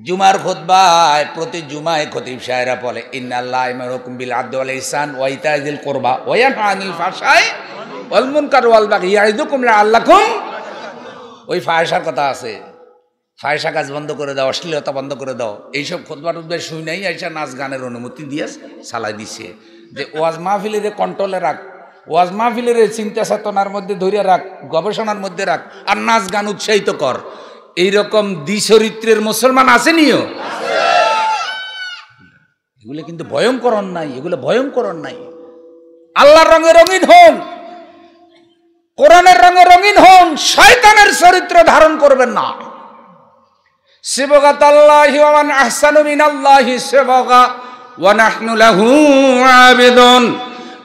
জুমার খুতবায় প্রতি জুমায় খতিব সাহেবরা বলে, ইন্নাল্লাহা ইয়ামুরুকুম বিল আদলি ওয়াল ইহসান ওয়া ইতাযিল কুরবা ওয়া ইয়ানহা আনিল ফাহশাই ওয়াল মুনকার ওয়াল বাগই ইয়াইদুকুম লাআল্লাকুম। ওই ফাহশার কথা আছে, ফাহশা কাজ বন্ধ করে দাও, অশ্লীলতা বন্ধ করে দাও। এইসব খুতবা টুতবা শুই নাই, আইসা নাচ গানের অনুমতি দিয়ে চালাই দিছে যে ওয়াজ মাহফিলের কন্ট্রোলে রাখ, ওয়াজ মাহফিলের চিন্তা চেতনার মধ্যে ধরে রাখ, গবেষণার মধ্যে রাখ, আর নাচ গান উৎসাহিত কর। এইরকম দ্বিচরিত্রের মুসলমান আসেনিও? এগুলো কিন্তু ভয়ঙ্কর অন্যায়, এগুলো ভয়ঙ্কর অন্যায়। আল্লাহর রঙে রঙিন হন, কোরআনের রঙে রঙিন হন, শয়তানের চরিত্র ধারণ করবেন না। সিবগাতাল্লাহি ওয়া মান আহসানু মিনাল্লাহি সিবগা ওয়া নাহনু লাহু আবিদুন।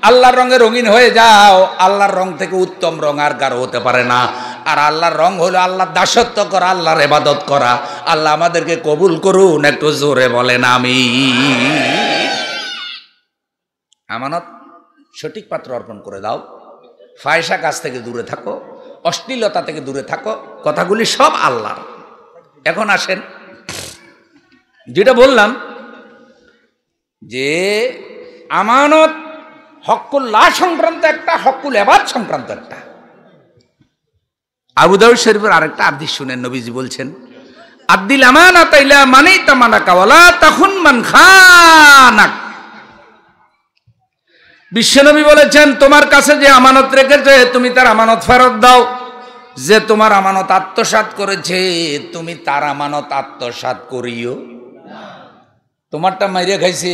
আল্লাহর রঙে রঙিন হয়ে যাও। আল্লাহর রং থেকে উত্তম রং আর কারো হতে পারে না। আর আল্লাহর রং হলো আল্লাহর দাসত্ব করা, আল্লাহর ইবাদত করা। আল্লাহ আমাদেরকে কবুল করুন, একটু জোরে বলেন আমিন। আমানত সঠিক পাত্র অর্পণ করে দাও। ফায়সা কাজ থেকে দূরে থাকো, অশ্লীলতা থেকে দূরে থাকো। কথাগুলি সব আল্লাহর। এখন আসেন, যেটা বললাম যে আমানত হকুল্লাহ সংক্রান্ত একটা, হকুল ইবাদ সংক্রান্ত একটা। আবু দাউদ শরীফের আরেকটা হাদিস শুনেন, নবীজি বলছেন, আদ্দিল আমানাতা ইলা মানি তামানাকা ওয়ালা তাখুন মান খানাক। বিশ্বনবী বলেছেন, তোমার কাছে যে আমানত রেখেছে তুমি তার আমানত ফেরত দাও। যে তোমার আমানত আত্মসাৎ করেছে তুমি তার আমানত আত্মসাৎ করিও। তোমারটা মাইরে খাইছে,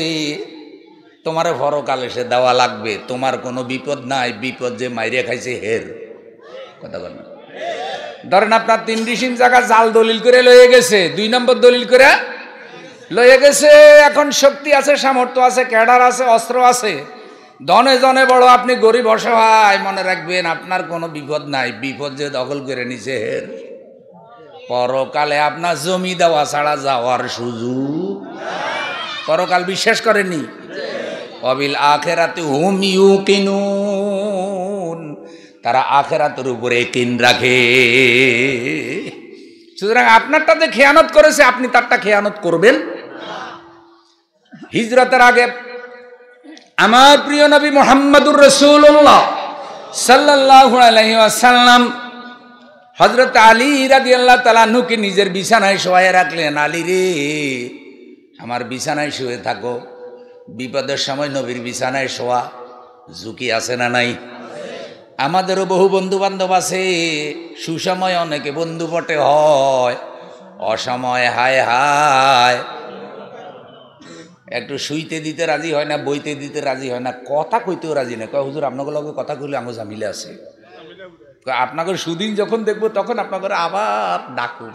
তোমার পরকালে সে দেওয়া লাগবে। তোমার কোনো বিপদ নাই, বিপদ যে মাইরে খাইছে হের। কথা বল না। ধরেন আপনার 3 ডিসিম জায়গা জাল দলিল করে লয়ে গেছে, 2 নম্বর দলিল করে লয়ে গেছে। এখন শক্তি আছে, সামর্থ্য আছে, ক্যাডার আছে, অস্ত্র আছে, ধনে জনে বড়, আপনি গরিব অসহায়। মনে রাখবেন আপনার কোনো বিপদ নাই, বিপদ যে দখল করে নিছে হের। পরকালে আপনার জমি দেওয়া ছাড়া যাওয়ার সুযোগ। পরকাল বিশ্বাস করেনি? অবিল আখিরাতি হুম ইউকিনুন। তারা আখিরাতের উপরে ইয়াকিন রাখে। সুতরাং আপনারটাতে খেয়ানত করেছে, আপনি তারটা খেয়ানত করবেন। হিজরতের আগে আমার প্রিয় নবী মুহাম্মদুর রাসূলুল্লাহ সাল্লাল্লাহু আলাইহি ওয়াসাল্লাম হযরত আলী রাদিয়াল্লাহু তাআলা আনহুকে নিজের বিছানায় শোয়ায় রাখলেন। আলী রে, আমার বিছানায় শুয়ে থাকো। বিপদের সময় নবীর বিছানায় শোয়া ঝুঁকি আছে না নাই? আমাদেরও বহু বন্ধু বান্ধব আছে, সুসময় অনেকে বন্ধু বটে হয়, অসময় হায় হায়। একটু শুইতে দিতে রাজি হয় না, বইতে দিতে রাজি হয় না, কথা কইতেও রাজি না। কয় হুজুর আপনাকে লগে কথা কইলে আমার ঝামেলা আছে। আপনাকে সুদিন যখন দেখবো তখন আপনাকে আবার ডাকুন।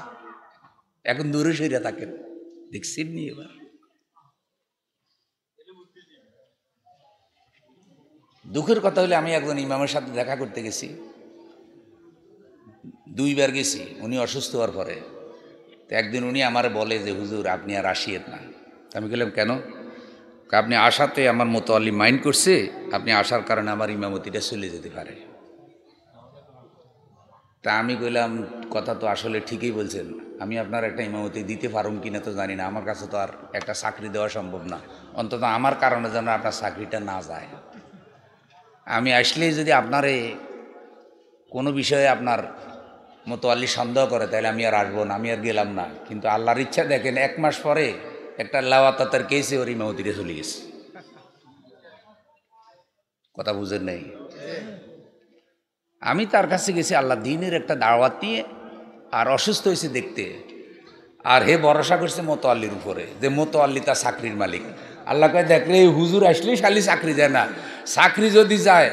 এখন দূরে সইরা থাকেন, দেখছেন নি? এবার দুঃখের কথা হলে আমি একজন ইমামের সাথে দেখা করতে গেছি, 2 বার গেছি। উনি অসুস্থ হওয়ার পরে তো একদিন উনি আমার বলে যে হুজুর আপনি আর আসিয়েন না। আমি বললাম কেন? আপনি আসাতে আমার মোতাল্লি মাইন্ড করছে, আপনি আসার কারণে আমার ইমামতিটা চলে যেতে পারে। তা আমি কইলাম, কথা তো আসলে ঠিকই বলছেন, আমি আপনার একটা ইমামতি দিতে পারুম কিনা তো জানি না, আমার কাছে তো আর একটা চাকরি দেওয়া সম্ভব না, অন্তত আমার কারণে যেন আপনার চাকরিটা না যায়। আমি আসলেই যদি আপনারে কোনো বিষয়ে আপনার মোতাল্লি সন্দেহ করে তাহলে আমি আর আসবো না, আমি আর গেলাম না। কিন্তু আল্লাহর ইচ্ছা দেখেন, 1 মাস পরে একটা লাওয়াতার কেসে ওর ইমামতিটা চলে গেছে। কথা বুঝেন নাই? আমি তার কাছে গেছি আল্লাহ দিনের একটা দাওয়াত নিয়ে, আর অসুস্থ হয়েছে দেখতে, আর হে ভরসা করছে মোতাল্লির উপরে যে মোতাল্লি তার চাকরির মালিক। আল্লাহ কয়, দেখলে এই হুজুর আসলেই খালি চাকরি যায় না, চাকরি যদি যায়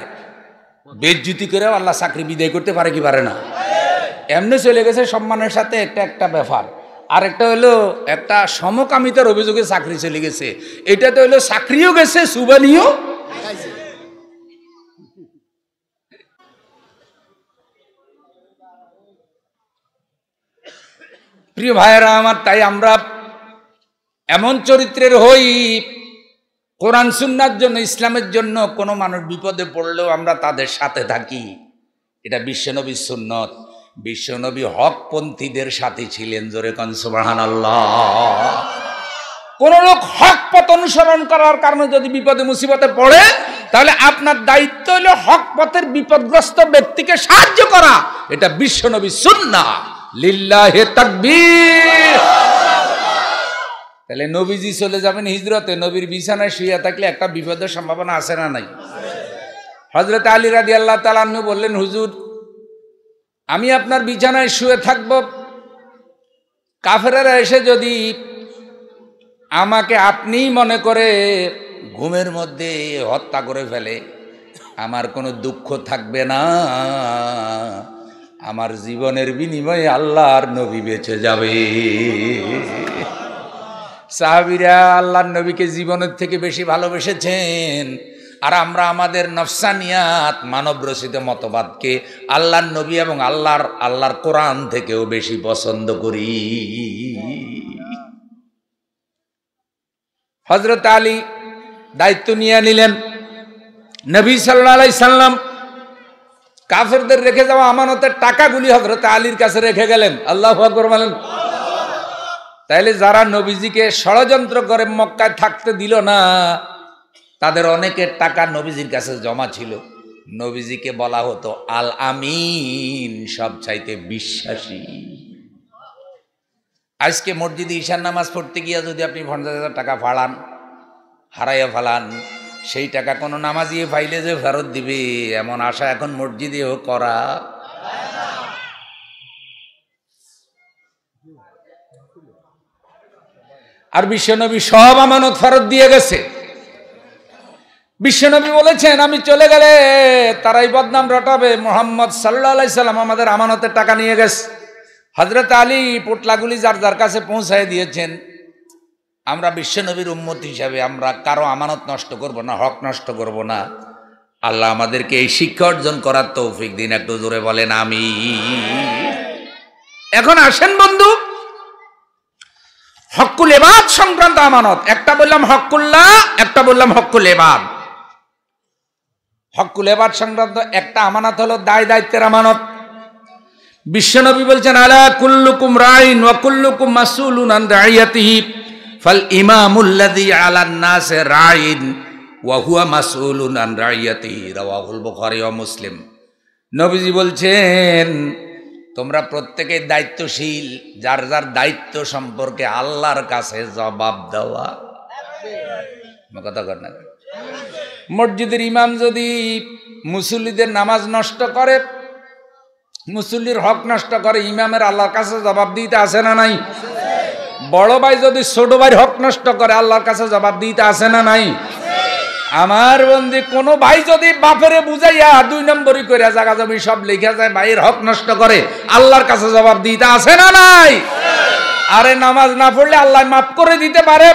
বেজ্জুতি করেও আল্লাহ চাকরি বিদায় করতে পারে কি পারে না? এমনি চলে গেছে সম্মানের সাথে, একটা ব্যাপার। আর একটা হলো একটা সমকামিতার অভিযোগে চাকরি চলে গেছে, এটা তো হলো চাকরিও গেছে, সুবানিও। প্রিয় ভাইয়েরা আমার, তাই আমরা এমন চরিত্রের হই, কোরআন সুন্নাহর জন্য, ইসলামের জন্য কোনো মানুষ বিপদে পড়লেও আমরা তাদের সাথে থাকি। এটা বিশ্বনবীর সুন্নত। বিশ্বনবী হকপন্থীদের সাথে ছিলেন। জোরে কোন সুবহানাল্লাহ। কোন লোক হক পথ অনুসরণ করার কারণে যদি বিপদে মুসিবতে পড়ে, তাহলে আপনার দায়িত্ব হলো হক পথের বিপদগ্রস্ত ব্যক্তিকে সাহায্য করা। এটা বিশ্বনবীর সুন্নাহ। লিল্লাহি তাকবীর। তাহলে নবীজি চলে যাবেন হিজরতে, নবীর বিছানায় শুয়ে থাকলে একটা বিপদের সম্ভাবনা আছে না নাই? হযরত আলী রাদিয়াল্লাহু তাআলা আনহু বললেন, হুজুর আমি আপনার বিছানায় শুয়ে থাকব, কাফেররা এসে যদি আমাকে আপনিই মনে করে ঘুমের মধ্যে হত্যা করে ফেলে, আমার কোনো দুঃখ থাকবে না, আমার জীবনের বিনিময়ে আল্লাহর নবী বেঁচে যাবে। সাহাবীরা আল্লাহর নবীকে জীবনের থেকে বেশি ভালোবেসেছেন, আর আমরা আমাদের নফসানিয়াত, মানব রচিত মতবাদকে আল্লাহর নবী এবং আল্লাহর কোরআন থেকেও বেশি পছন্দ করি। হযরত আলী দায়িত্ব নিয়ে নিলেন। নবী সাল্লাল্লাহু আলাইহি সাল্লাম কাফেরদের রেখে যাওয়া আমানতের টাকাগুলি হযরত আলীর কাছে রেখে গেলেন। আল্লাহু আকবার বলেন। তাইলে যারা নবীজিকে ষড়যন্ত্র করে মক্কায় থাকতে দিল না, তাদের অনেকের টাকা নবীজির কাছে জমা ছিল। নবীজিকে বলা হতো আল আমিন, সব চাইতে বিশ্বাসী। আজকে মসজিদে ঈশার নামাজ পড়তে গিয়া যদি আপনি 50,000 টাকা ফাড়ান, হারাইয়া ফালান, সেই টাকা কোনো নামাজিয়ে ফাইলে যে ফেরত দিবে এমন আশা এখন মসজিদেও করা। আর বিশ্বনবী সব আমানত ফেরত দিয়ে গেছে। বিশ্বনবী বলেছেন, আমি চলে গেলে তারাই বদনাম রটাবে, মুহাম্মদ সাল্লাল্লাহু আলাইহি সাল্লাম আমাদের আমানতের টাকা নিয়ে গেছে। হযরত আলী পোটলাগুলি যার যার কাছে পৌঁছায় দিয়েছেন। আমরা বিশ্বনবীর উম্মত হিসাবে আমরা কারো আমানত নষ্ট করব না, হক নষ্ট করব না। আল্লাহ আমাদেরকে এই শিক্ষা অর্জন করার তৌফিক দিন। একটু জোরে বলেন আমিন। এখন আসেন বন্ধু, হক্কুল ইবাদ সংক্রান্ত আমানত। একটা বললাম হক্কুল্লাহ, একটা বললাম হক্কুল ইবাদ। হক্কুল ইবাদ সংক্রান্ত একটা আমানত হলো দায় দায়িত্বের আমানত। বিশ্বনবী বলছেন, আলা কুল্লুকুম রাইন ওয়া কুল্লুকুম মাসউলুন আন রাইয়াতিহি ফাল ইমামুল্লাযী আলান নাস রাইন ওয়া হুয়া মাসউলুন আন রাইয়াতিহি। রাওয়াহুল বুখারী ওয়া মুসলিম। নবীজি বলছেন, তোমরা প্রত্যেকেই দায়িত্বশীল, যার যার দায়িত্ব সম্পর্কে আল্লাহর কাছে জবাব দেওয়া। কথা কর না। মসজিদের ইমাম যদি মুসল্লিদের নামাজ নষ্ট করে, মুসল্লির হক নষ্ট করে, ইমামের আল্লাহর কাছে জবাব দিতে আছে না নাই? বড় ভাই যদি ছোট ভাইয়ের হক নষ্ট করে, আল্লাহর কাছে জবাব দিতে আছে না নাই? আমার বন্ধু, কোন ভাই যদি বাপেরে বুঝাইয়া 2 নম্বরই করে জায়গা জমি সব লিখে যায়, ভাইয়ের হক নষ্ট করে, আল্লাহর কাছে জবাব দিতে আছে না নাই? আরে নামাজ না পড়লে আল্লাহ মাফ করে দিতে পারে,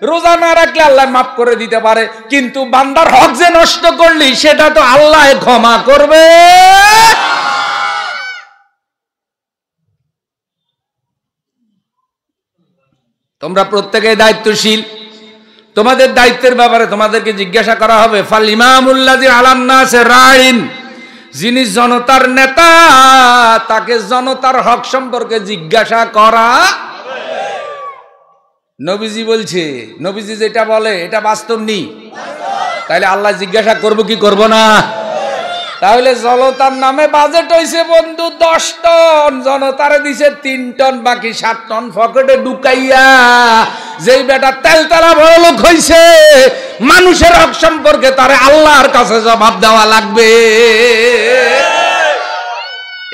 রোজা না রাখলে আল্লাহ মাফ করে দিতে পারে, কিন্তু বান্দার হক যে নষ্ট করলি সেটা তো আল্লাহ ক্ষমা করবে। তোমরা প্রত্যেকেই দায়িত্বশীল। তোমাদের দায়িত্বের ব্যাপারে তোমাদেরকে জিজ্ঞাসা করা হবে। ফাল ইমামুল্লাযী আলান নাসে রাইন, যিনি জনতার নেতা তাকে জনতার হক সম্পর্কে জিজ্ঞাসা করা। নবীজি বলছে, নবীজি যেটা বলে এটা বাস্তব নেই, তাইলে আল্লাহ জিজ্ঞাসা করব কি করব না? তাহলে জনতার নামে বাজেট হইছে বন্ধু 10 টন, জনতারে দিছে 3 টন, বাকি 7 টন পকেটে ঢুকাইয়া যেই বেটা তেলতেলা বড় লোক হইছে, মানুষের হক সম্পর্কে তারে আল্লাহর কাছে জবাব দেওয়া লাগবে।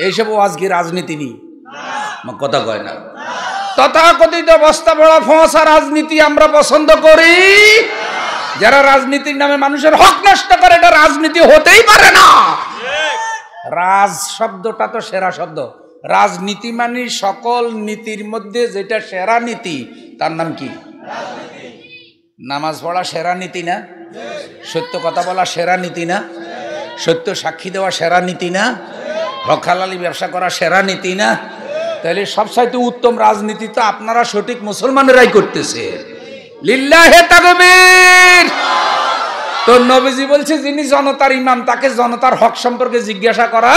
এইসব ওয়াজ কি রাজনীতি নেই? কথা কয় না। তথাকথিত বস্তা বড়া ফোঁসা রাজনীতি আমরা পছন্দ করি। যারা রাজনীতির নামে মানুষের হক নষ্ট করে, এটা রাজনীতি হতেই পারে না। রাজ শব্দটা তো সেরা শব্দ। রাজনীতি মানে সকল নীতির মধ্যে যেটা সেরা নীতি, তার নাম কি? নামাজ পড়া সেরা নীতি না? সত্য কথা বলা সেরা নীতি না? সত্য সাক্ষী দেওয়া সেরা নীতি না? হক হালালি ব্যবসা করা সেরা নীতি না? তাহলে সবচাইতে উত্তম রাজনীতি তো আপনারা সঠিক মুসলমানেরাই করতেছে। লিল্লাহে তাকবীর। তো নবীজি বলছে যিনি জনতার ইমাম তাকে জনতার হক সম্পর্কে জিজ্ঞাসা করা,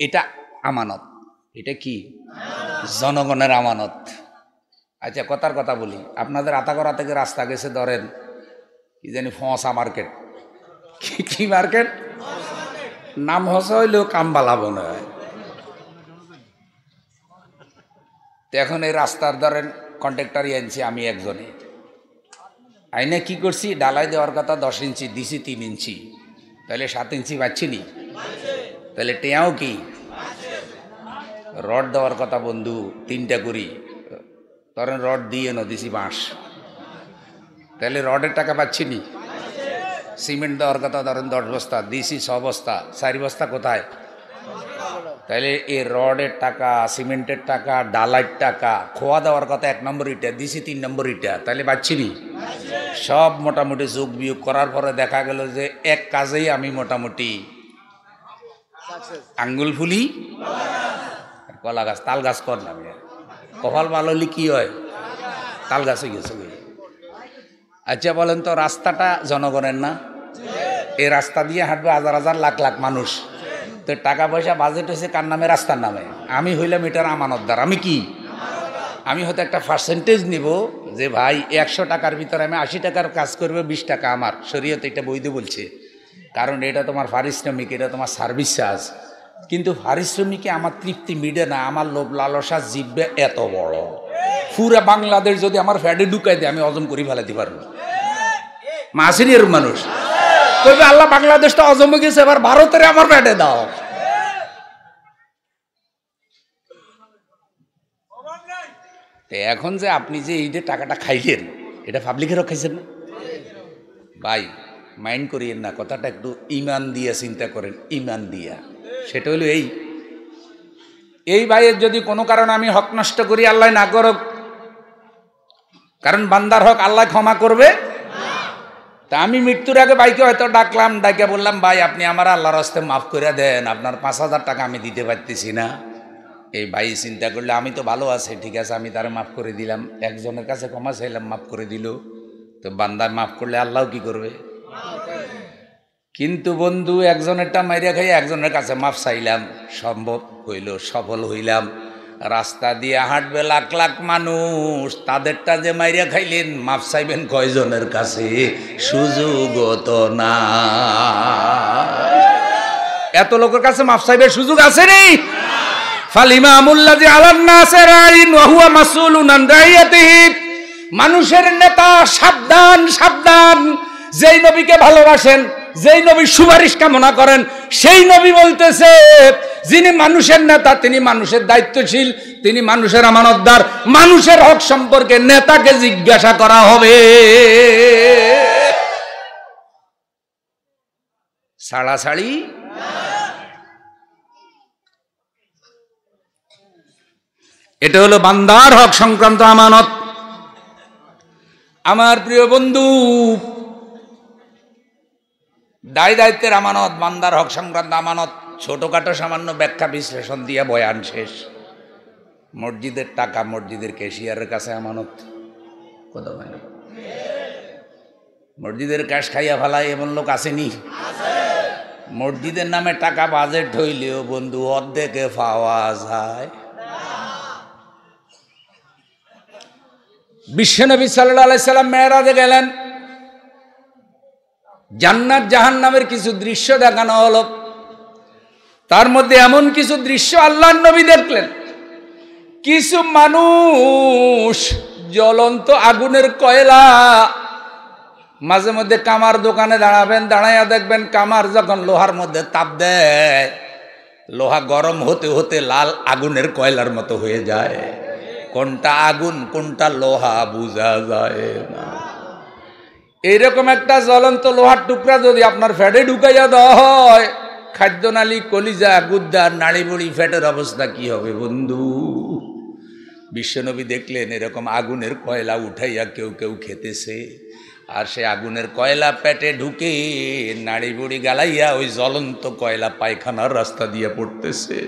এটা আমানত। এটা কি? জনগণের আমানত। আচ্ছা কথার কথা বলি, আপনাদের আতাগড়া থেকে রাস্তা গেছে ধরেন কি জানি ফোঁসা মার্কেট, কি মার্কেট নাম হসা হইলেও কাম বালাবো না। এখন এই রাস্তার ধরেন কন্ট্রাক্টরই আনছি আমি একজনে, আইনে কি করছি, ডালাই দেওয়ার কথা 10 ইঞ্চি দিছি 3 ইঞ্চি, তাহলে 7 ইঞ্চি পাচ্ছি নি? তাহলে টেয়াও কি? রড দেওয়ার কথা বন্ধু 3টা করি, ধরেন রড দিয়ে দিছি 5, তাহলে রডের টাকা পাচ্ছি নি? সিমেন্ট দেওয়ার কথা ধরেন 10 বস্তা দিছি 6 বস্তা, 4 বস্তা কোথায়? তাহলে এই রডের টাকা, সিমেন্টের টাকা, ডালাইয়ের টাকা, খোয়া দেওয়ার কথা 1 নম্বর ইটা দিছি 3 নম্বর ইটা, তাহলে পাচ্ছি নি? সব মোটামুটি যোগ বিয়োগ করার পরে দেখা গেল যে এক কাজেই আমি মোটামুটি আঙ্গুল ফুলি কলা গাছ, তাল গাছ কর না, কপাল ভালো হলে কি হয়? তাল গাছ হয়ে গেছে। আচ্ছা বলেন তো, রাস্তাটা জনগণের না? এই রাস্তা দিয়ে হাঁটবে হাজার হাজার লাখ লাখ মানুষ, তো টাকা পয়সা বাজেট হয়েছে কার নামে? রাস্তার নামে। আমি হইলাম এটার আমানতদার। আমি কি? আমি হয়তো একটা পার্সেন্টেজ নিব যে ভাই 100 টাকার ভিতরে আমি 80 টাকার কাজ করবে, 20 টাকা আমার। শরীয়ত এটা বৈধ বলছে, কারণ এটা তোমার পারিশ্রমিক, এটা তোমার সার্ভিস চার্জ। কিন্তু পারিশ্রমিকে আমার তৃপ্তি মিটে না, আমার লোভ লালসা জিভবে এত বড়। পুরা বাংলাদেশ যদি আমার ফ্যাটে ঢুকাই দেয় আমি হজম করে ফেলাতে পারবো। মাসিনি এর মানুষ কইবে আল্লাহ বাংলাদেশটা হজম হয়ে গেছে, এবার ভারতের আমার ফ্যাটে দাও। এখন যে আপনি যে এই যে টাকাটা খাইলেন, এটা পাবলিকেরও খাইছেন না ভাই? মাইন্ড করিয়েন না, কথাটা একটু ইমান দিয়া চিন্তা করেন। ইমান দিয়া সেটা হলো এই ভাইয়ের যদি কোনো কারণে আমি হক নষ্ট করি, আল্লাহ না করুক, কারণ বান্দার হক আল্লাহ ক্ষমা করবে। তা আমি মৃত্যুর আগে ভাইকে হয়তো ডাকলাম, ডাকে বললাম ভাই আপনি আমার আল্লাহর হস্তে মাফ করে দেন, আপনার 5000 টাকা আমি দিতে পারতেছি না। এই ভাই চিন্তা করলে আমি তো ভালো আছে, ঠিক আছে আমি তারে মাফ করে দিলাম। একজনের কাছে ক্ষমা চাইলাম, মাফ করে দিল। তো বান্দার মাফ করলে আল্লাহ কি করবে? কিন্তু বন্ধু একজনেরটা মাইরা খাই একজনের কাছে মাফ চাইলাম, সম্ভব হইল, সফল হইলাম। রাস্তা দিয়ে হাঁটবে লাখ লাখ মানুষ, তাদেরটা যে মাইরা খাইলেন মাফ চাইবেন কয়জনের কাছে? সুযোগ তো না। এত লোকের কাছে মাফ চাইবে সুযোগ আছে নেই? ফাল ইমামুল্লাযী আলান নাসি রাইন ওয়া হুয়া মাসউলুন আন রাইয়াতিহি। মানুষের নেতা সাবধান সাবধান। যেই নবীকে ভালোবাসেন, যেই নবী সুপারিশ কামনা করেন, সেই নবী বলতেছে যিনি মানুষের নেতা তিনি মানুষের দায়িত্বশীল, তিনি মানুষের আমানতদার। মানুষের হক সম্পর্কে নেতাকে জিজ্ঞাসা করা হবে। ছাড়াছাড়ি এটা হলো বান্দার হক সংক্রান্ত আমানত। আমার প্রিয় বন্ধু, দায় দায়িত্বের আমানত, বান্দার হক সংক্রান্ত আমানত। ছোটখাটো সামান্য ব্যাখ্যা বিশ্লেষণ দিয়ে বয়ান শেষ। মসজিদের টাকা মসজিদের ক্যাশিয়ারের কাছে আমানত। কথা বলেন। মসজিদের কাশ খাইয়া ফেলায় এমন লোক আসেনি? মসজিদের নামে টাকা বাজেট হইলেও বন্ধু অর্ধেকে পাওয়া যায়। বিশ্বনবী সাল্লাল্লাহু আলাইহি সাল্লাম মেরাজে গেলেন, জান্নাত জাহান্নামের কিছু দৃশ্য দেখানো হলো। তার মধ্যে এমন কিছু দৃশ্য আল্লাহর নবী দেখলেন, কিছু মানুষ জ্বলন্ত আগুনের কয়লা, মাঝে মধ্যে কামার দোকানে দাঁড়াবেন, দাঁড়াইয়া দেখবেন কামার যখন লোহার মধ্যে তাপ দেয়, লোহা গরম হতে হতে লাল আগুনের কয়লার মতো হয়ে যায়। কোনটা আগুন কোনটা লোহা বোঝা যায় না। এইরকম একটা জ্বলন্ত লোহার টুকরা যদি আপনার ফ্যাটে ঢুকাইয়া দেওয়া হয়, খাদ্যনালী, কলিজা, গুদ্দার, নাড়িবুড়ি, ফ্যাটের অবস্থা কি হবে বন্ধু? বিশ্বনবী দেখলেন এরকম আগুনের কয়লা উঠাইয়া কেউ কেউ খেতেছে, আর সে আগুনের কয়লা পেটে ঢুকে নাড়িবুড়ি গালাইয়া ওই জ্বলন্ত কয়লা পায়খানার রাস্তা দিয়ে পড়তেছে।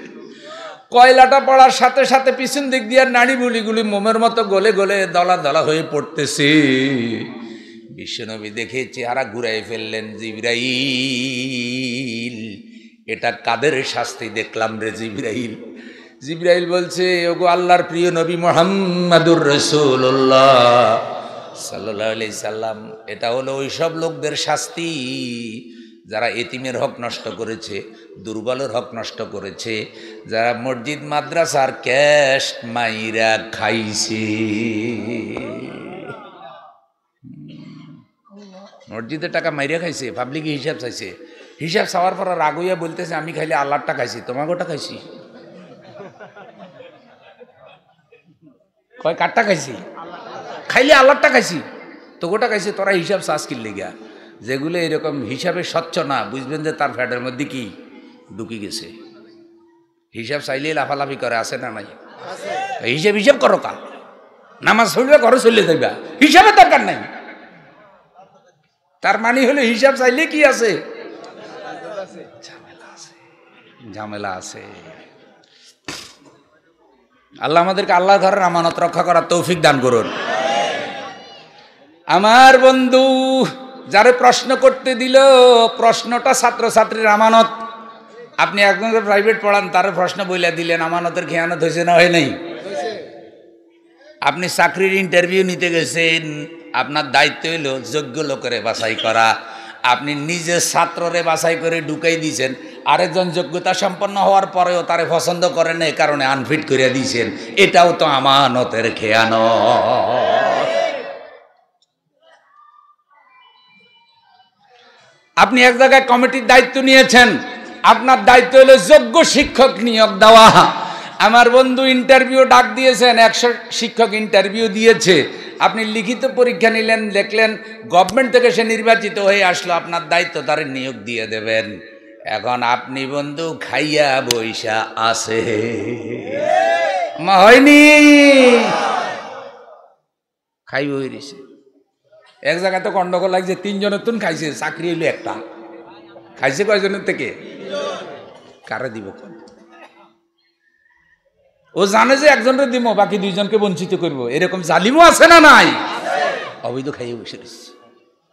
কয়লাটা পড়ার সাথে সাথে পিছন দিক দিয়ে নাড়িবুড়িগুলি মোমের মতো গলে গলে দলা দলা হয়ে পড়তেছে। বিশ্বনবী দেখে চেহারা ঘুরাই ফেললেন, জিবরাইল, এটা কাদের শাস্তি দেখলাম রে জিবরাইল? জিবরাইল বলছে, ওগো আল্লাহর প্রিয় নবী মুহাম্মাদুর রাসূলুল্লাহ সাল্লাল্লাহু আলাইহি সাল্লাম, এটা হলো ওই সব লোকদের শাস্তি যারা এতিমের হক নষ্ট করেছে, দুর্বলের হক নষ্ট করেছে, যারা মসজিদ মাদ্রাসার ক্যাশ মাইরা খাইছে। মসজিদের টাকা মাইরা খাইছে, পাবলিকে হিসাব চাইছে, হিসাব চাওয়ার পর রাগ হইয়া বলতেছে, আমি খাইলে আল্লাহরটা খাইছি, তোমাকেওটা খাইছি। কয় কারটা খাইছি? খাইলে আল্লাহরটা খাইছি, তো গোটা খাইছি, তোরা হিসাব চাস কি লেগা? যেগুলো এরকম হিসাবে স্বচ্ছ না, বুঝবেন যে তার ফ্যাটের মধ্যে কি ঢুকি গেছে। হিসাব চাইলেই লাফালাফি করে, আছে না নাই? হিসাব হিসাব করো কা, নামাজ চলবে ঘরে চলে যাইবা, হিসাবের দরকার নাই। তার মানে হলো হিসাব চাইলে কি আছে? ঝামেলা আছে, ঝামেলা আছে। আল্লাহ আমাদেরকে আল্লাহ ঘরের আমানত রক্ষা করার তৌফিক দান করুন। আমার বন্ধু যারে প্রশ্ন করতে দিল, প্রশ্নটা ছাত্রছাত্রীর আমানত। আপনি একজনকে প্রাইভেট পড়ান, তার প্রশ্ন বইলা দিলেন, আমানতের খেয়ানত হয়েছে না হয় নাই? আপনি চাকরির ইন্টারভিউ নিতে গেছেন, আপনার দায়িত্ব হইল যোগ্য লোকের বাছাই করা। আপনি নিজে ছাত্ররে বাছাই করে ঢুকাই দিয়েছেন, আরেকজন যোগ্যতা সম্পন্ন হওয়ার পরেও তারে পছন্দ করেন, এই কারণে আনফিট করে দিয়েছেন। এটাও তো আমানতের খেয়ানত। আপনি এক জায়গায় কমিটির দায়িত্ব নিয়েছেন, আপনার দায়িত্ব হলো যোগ্য শিক্ষক নিয়োগ দেওয়া। আমার বন্ধু ইন্টারভিউ ডাক দিয়েছেন, 100 শিক্ষক ইন্টারভিউ দিয়েছে, আপনি লিখিত পরীক্ষা নিলেন, দেখলেন গভর্নমেন্ট থেকে সে নির্বাচিত হয়ে আসলো, আপনার দায়িত্ব তার নিয়োগ দিয়ে দেবেন। এখন আপনি বন্ধু খাইয়া বৈশা আছে, হয়নি? খাই বইছে এক জায়গায় তো গন্ডগোল লাগছে, 3 জনের তুন খাইছে, চাকরি হইলো একটা। খাইছে কয়জনের থেকে? কারে দিব? ও জানে যে একজনের দিব, বাকি 2 জনকে বঞ্চিত করবো। এরকম জালিমও আছে না নাই? অবৈধ খাইয়ে বসে দিচ্ছে।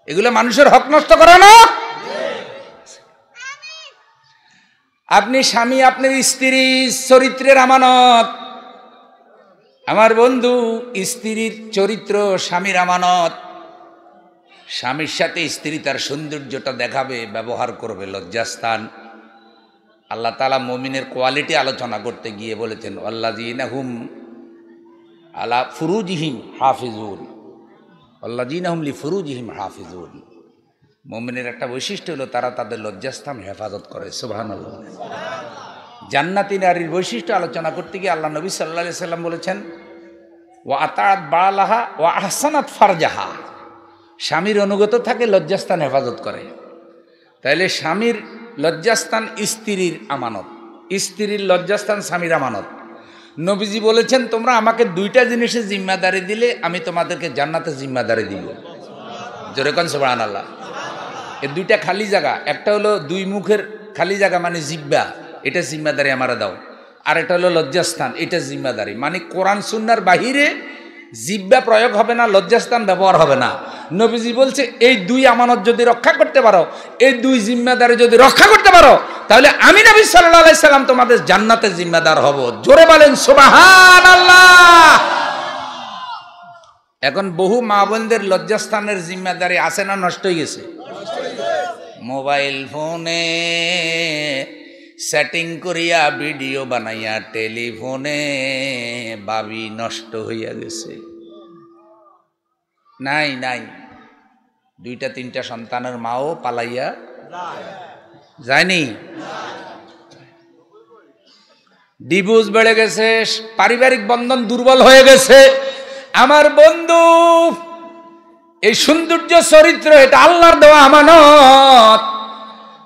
এগুলো মানুষের হক নষ্ট করে না? আপনি স্বামী, আপনার স্ত্রী চরিত্রের আমানত। আমার বন্ধু, স্ত্রীর চরিত্র স্বামীর আমানত। স্বামীর সাথে স্ত্রী তার সৌন্দর্যটা দেখাবে, ব্যবহার করবে লজ্জাস্থান। আল্লাহ তাআলা মুমিনের কোয়ালিটি আলোচনা করতে গিয়ে বলেছেন, আল্লাযীনা হুম আলা ফুরুজিহিম হাফিজুন, আল্লাযীনা হুম লিফুরুজিহিম হাফিজুন। মুমিনের একটা বৈশিষ্ট্য হলো তারা তাদের লজ্জাস্থান হেফাজত করে। সুবহানাল্লাহ। জান্নাতি নারীর বৈশিষ্ট্য আলোচনা করতে গিয়ে আল্লাহ নবী সাল্লাল্লাহু আলাইহি সাল্লাম বলেছেন, ওয়া আতাআত বালাহা ওয়া আহসানাত ফারজাহা। স্বামীর অনুগত থাকে, লজ্জাস্থান হেফাজত করে। তাইলে স্বামীর লজ্জাস্থান স্ত্রীর আমানত, স্ত্রীর লজ্জাস্থান স্বামীর আমানত। নবীজি বলেছেন, তোমরা আমাকে 2টা জিনিসের জিম্মাদারি দিলে আমি তোমাদেরকে জান্নাতের জিম্মাদারি দিব। জোরে কোন সুবহানাল্লাহ। এই 2টা খালি জায়গা, একটা হলো 2 মুখের খালি জায়গা, মানে জিহ্বা, এটা জিম্মাদারি আমারে দাও। আর এটা হলো লজ্জাস্থান, এটা জিম্মাদারি। মানে কোরআন সুন্নাহর বাহিরে জিহ্বা প্রয়োগ হবে না, লজ্জাস্থান ব্যবহার হবে না। নবীজি বলছে এই দুই আমানত যদি রক্ষা করতে পারো, এই দুই জিম্মাদারি যদি রক্ষা করতে পারো, তাহলে আমি নবী সাল্লাল্লাহু আলাইহি সাল্লাম তোমাদের জান্নাতের জিম্মাদার হব। জোরে বলেন সুবহানাল্লাহ। এখন বহু মা বোনদের লজ্জাস্থানের জিম্মাদারি আছে না নষ্ট হয়ে গেছে? মোবাইল ফোনে সেটিং করিয়া ভিডিও বানাইয়া টেলিফোনে ভাবি নষ্ট হইয়া গেছে। নাই নাই, 2-3টা সন্তানের মাও পালাইয়া যায়নি। ডিভোর্স বেড়ে গেছে, পারিবারিক বন্ধন দুর্বল হয়ে গেছে। আমার বন্ধু, এই সৌন্দর্য চরিত্র এটা আল্লাহর দেওয়া আমানত।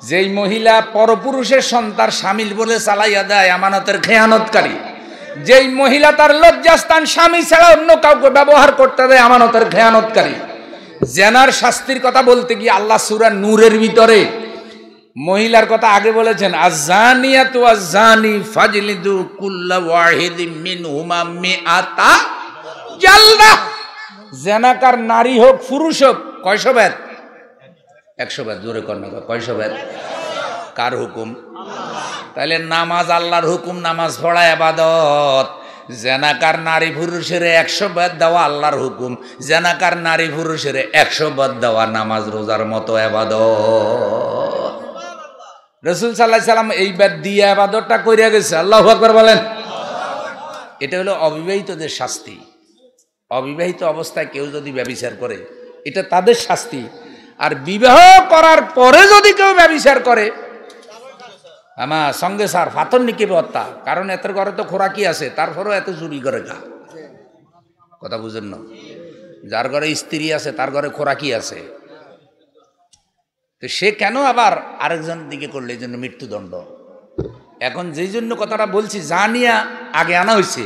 যেই মহিলা পরপুরুষের সন্তান স্বামীর বলে চালাইয়া দেয়, আমানতের খেয়ানতকারী। যেই মহিলা তার লজ্জাস্থান স্বামী ছাড়া অন্য কাউকে ব্যবহার করতে দেয়, আমানতের খেয়ানতকারী। জেনার শাস্তির কথা বলতে গিয়ে আল্লাহ সূরা নূরের ভিতরে মহিলার কথা আগে বলেছেন, আযানিয়াতু আযানি ফাজলিদু কুল্লা ওয়াহিদিম মিনহুমা মিআতা জালদা। জেনাকার নারী হোক পুরুষ হোক, কয়শো বেত? 100 বেত। জোরে কন্যা, কয়শো বেত? কার হুকুম? তাহলে নামাজ আল্লাহর হুকুম, নামাজ পড়া ইবাদত। জেনাকার নারী পুরুষের 100 বেত দেওয়া আল্লাহর হুকুম, জেনাকার নারী পুরুষের 100 বেত দেওয়া নামাজ রোজার মতো ইবাদত। রাসূল সাল্লাল্লাহু আলাইহি সাল্লাম এই বেত দিয়ে ইবাদতটা কইরা গেছে। আল্লাহু আকবার বলেন। এটা হলো অবিবাহিতদের শাস্তি। অবিবাহিত অবস্থায় কেউ যদি ব্যভিচার করে, এটা তাদের শাস্তি। আর বিবাহ করার পরে যদি কেউ ব্যভিচার করে, আমার সঙ্গে স্যার ফাতর নিকেবে হত্যা। কারণ এতের ঘরে তো খোরাকি আছে, তারপরেও এত চুরি করে গা। কথা বুঝেন না? যার ঘরে স্ত্রী আছে তার ঘরে খোরাকি আছে, তো সে কেন আবার আরেকজন দিকে করলে? এই জন্য মৃত্যুদণ্ড। এখন যেই জন্য কথাটা বলছি, জানিয়া আগে আনা হয়েছে।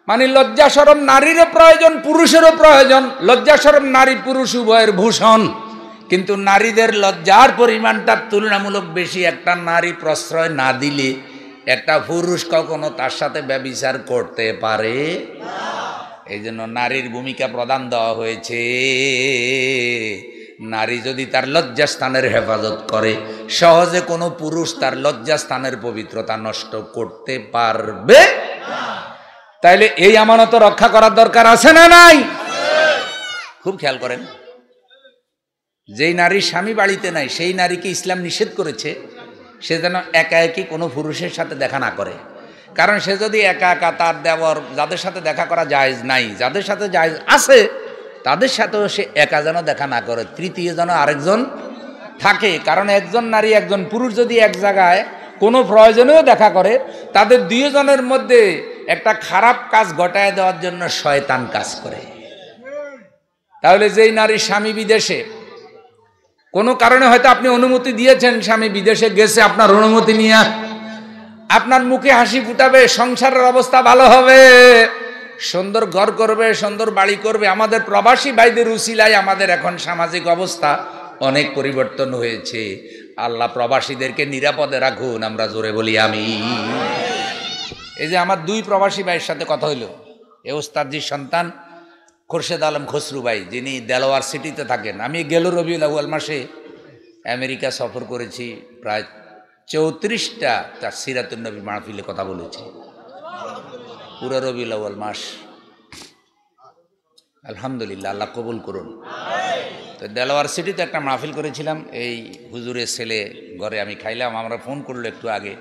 মানে লজ্জা শরম নারীরও প্রয়োজন, পুরুষেরও প্রয়োজন। লজ্জা শরম নারী পুরুষ উভয়ের ভূষণ, কিন্তু নারীদের লজ্জার পরিমাণটা তুলনামূলক বেশি। একটা নারী প্রশ্রয় না দিলে একটা পুরুষ কখনো তার সাথে ব্যভিচার করতে পারে না। এই জন্য নারীর ভূমিকা প্রদান দেওয়া হয়েছে। নারী যদি তার লজ্জাস্থানের হেফাজত করে, সহজে কোনো পুরুষ তার লজ্জাস্থানের পবিত্রতা নষ্ট করতে পারবে না। তাইলে এই আমানত রক্ষা করার দরকার আছে না নাই? খুব খেয়াল করেন, যেই নারীর স্বামী বাড়িতে নাই, সেই নারীকে ইসলাম নিষেধ করেছে সে যেন একা একই কোনো পুরুষের সাথে দেখা না করে। কারণ সে যদি একা একা, তার দেবর যাদের সাথে দেখা করা জায়েজ নাই, যাদের সাথে জায়েজ আছে তাদের সাথেও সে একা যেন দেখা না করে, তৃতীয় যেন আরেকজন থাকে। কারণ একজন নারী একজন পুরুষ যদি এক জায়গায় কোনো প্রয়োজনেও দেখা করে, তাদের দুইজনের মধ্যে একটা খারাপ কাজ ঘটায় দেওয়ার জন্য শয়তান কাজ করে। তাহলে যেই নারীর স্বামী বিদেশে, কোনো কারণে হয়তো আপনি অনুমতি দিয়েছেন, স্বামী বিদেশে গেছে, আপনার অনুমতি নিয়ে আপনার মুখে হাসি ফুটাবে, সংসারের অবস্থা ভালো হবে, সুন্দর ঘর করবে, সুন্দর বাড়ি করবে। আমাদের প্রবাসী ভাইদের উসিলায় আমাদের এখন সামাজিক অবস্থা অনেক পরিবর্তন হয়েছে। আল্লাহ প্রবাসীদেরকে নিরাপদে রাখুন, আমরা জোরে বলি আমিন। এই যে আমার 2 প্রবাসী ভাইয়ের সাথে কথা হইল, এ ওস্তাদজির সন্তান খোরশেদ আলম খসরু ভাই, যিনি দেলোয়ার সিটিতে থাকেন। আমি গেল রবিউল আউয়াল মাসে আমেরিকা সফর করেছি, প্রায় 34টা তার সিরাতুন নবী মাহফিলে কথা বলেছি, পুরো রবিউল আউয়াল মাস। আলহামদুলিল্লাহ, আল্লাহ কবুল করুন। তো দেলোয়ার সিটিতে একটা মাহফিল করেছিলাম, এই হুজুরের ছেলে ঘরে আমি খাইলাম। আমরা ফোন করলো একটু আগে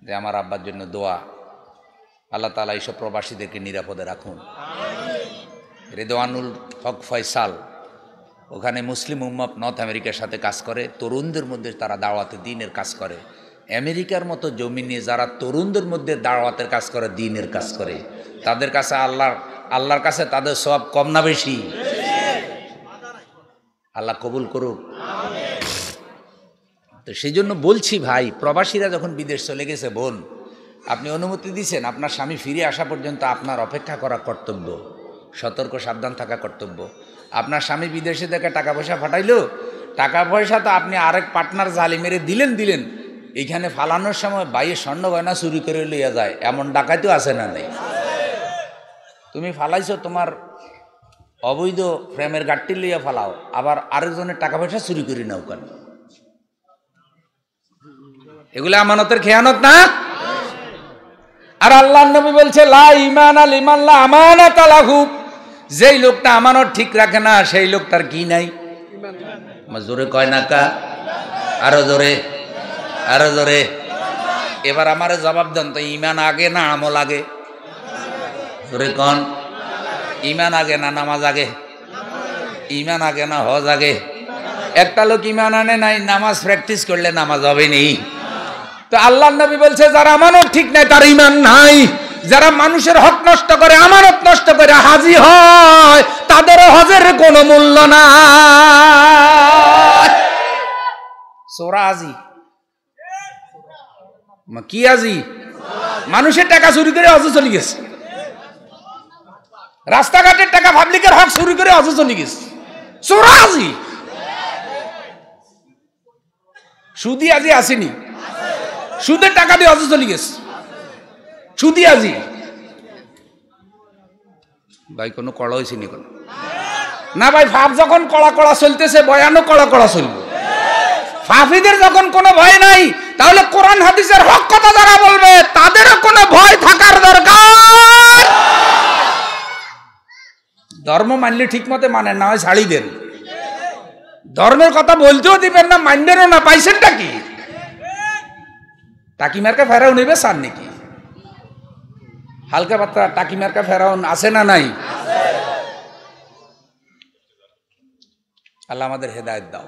যে আমার আব্বার জন্য দোয়া, আল্লাহ তাআলা এইসব প্রবাসীদেরকে নিরাপদে রাখুন। রেদওয়ানুল হক ফয়সাল ওখানে মুসলিম উম্মত নর্থ আমেরিকার সাথে কাজ করে, তরুণদের মধ্যে তারা দাওয়াতে দ্বীনের কাজ করে। আমেরিকার মতো জমিনে যারা তরুণদের মধ্যে দাওয়াতের কাজ করে, দ্বীনের কাজ করে, তাদের কাছে আল্লাহর কাছে তাদের সব কম না বেশি? আল্লাহ কবুল করুক। তো সেই জন্য বলছি ভাই, প্রবাসীরা যখন বিদেশ চলে গেছে, বোন আপনি অনুমতি দিয়েছেন, আপনার স্বামী ফিরে আসা পর্যন্ত আপনার অপেক্ষা করা কর্তব্য, সতর্ক সাবধান থাকা কর্তব্য। আপনার স্বামী বিদেশে থেকে টাকা পয়সা পাঠাইলো, টাকা পয়সা তো আপনি আরেক পার্টনার জালি মেরে দিলেন, এইখানে ফালানোর সময় বাইরে স্বর্ণ গয়না চুরি করে লইয়া যায়, এমন ডাকাতিও আছে না? নেই? তুমি ফালাইছো তোমার অবৈধ প্রেমের গাঠটি লইয়া ফালাও, আবার আরেকজনের টাকা পয়সা চুরি করে নাও কেন? এগুলো আমানতের খেয়ানত না? আর আল্লাহর নবী বলছে লা ঈমানা লিমান লা আমানাতা লাহু, যেই লোকটা আমানত ঠিক রাখে না সেই লোকটার কি নাই? জোরে কয় না কা? আরো জোরে, আরো জোরে। এবার আমারে জবাব দেন তো, ঈমান আগে না আমল আগে? জোরে কোন? ঈমান আগে না নামাজ আগে? ঈমান আগে না হজ আগে? একটা লোক ঈমান আনে নাই, নামাজ প্র্যাকটিস করলে নামাজ হবে নি। তো আল্লাহর নবী বলছে যারা আমানত ঠিক নাই তার ঈমান নাই। যারা মানুষের হক নষ্ট করে, আমানত নষ্ট করে হাজি হয়, তাদের হজের কোনো মূল্য নাই। সোরা আজি কি আজি? মানুষের টাকা চুরি করে হজে চলে গেছে, রাস্তাঘাটের টাকা পাবলিকের হক চুরি করে হজে চলে গেছে। সোরা আজি সুদি আজি আসেনি, সুদের টাকা দিয়ে হজে চলে গেছে, সুদি আজি। ভাই কোনো কড়া হয়েছে নি? কোনো না ভাই, ফাপ যখন কড়া কড়া চলতেছে বয়ানও কড়া কড়া চলবে। ফাফিদের যখন কোনো ভয় নাই, তাহলে কোরআন হাদিসের হক কথা যারা বলবে তাদেরও কোনো ভয় থাকার দরকার। ধর্ম মানলে ঠিক মতে মানেন, না হয় ছাড়ি দেন। ধর্মের কথা বলতেও দিবেন না, মানবেনও না, পাইছেনটা কি? টাকি মার্কা ফেরাউন নেবে সার নাকি? হালকা পাত্রা টাকি মার্কা ফেরাউন আছে না নাই? আল্লাহ আমাদের হেদায়েত দাও।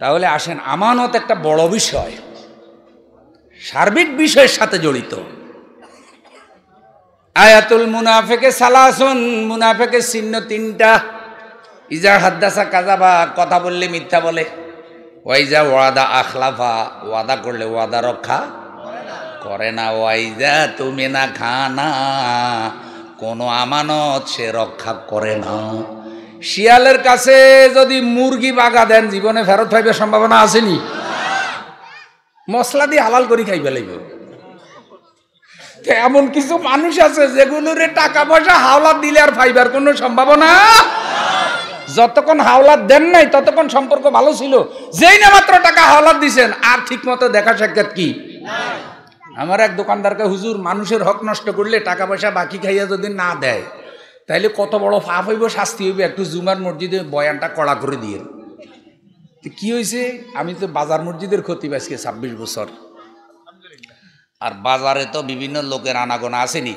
তাহলে আসেন, আমানত একটা বড় বিষয়, সার্বিক বিষয়ের সাথে জড়িত। আয়াতুল মুনাফিকে সালাসুন, মুনাফিকের চিহ্ন তিনটা। ইজা হাদ্দাসা কাযাবা, কথা বললে মিথ্যা বলে। ওয়াইজা ওয়াদা আখলাফা, ওয়াদা করলে ওয়াদা রক্ষা করে না। ওয়াইজা তুমি না খানা, কোনো আমানত সে রক্ষা করে না। শিয়ালের কাছে যদি মুরগি বাগা দেন, জীবনে ফেরত পাইবে সম্ভাবনা আসেনি? মশলা দিয়ে হালাল করে খাইবে লাগবে। এমন কিছু মানুষ আছে যেগুলোর টাকা পয়সা হাওলাত দিলে আর পাইবার কোনো সম্ভাবনা। যতক্ষণ হাওলাত দেন নাই ততক্ষণ সম্পর্ক ভালো ছিল, যেই না মাত্র টাকা হাওলাত দিছেন আর ঠিক মতো দেখা সাক্ষাৎ কি? আমার এক দোকানদারকে, হুজুর মানুষের হক নষ্ট করলে টাকা পয়সা বাকি খাইয়া যদি না দেয় তাইলে কত বড় পাপ হইব, শাস্তি হইব, একটু জুমার মসজিদে বয়ানটা কড়া করে দিয়ে। কি হয়েছে? আমি তো বাজার মসজিদের খতিব আজকে 26 বছর, আর বাজারে তো বিভিন্ন লোকের আনাগোনা আসেনি,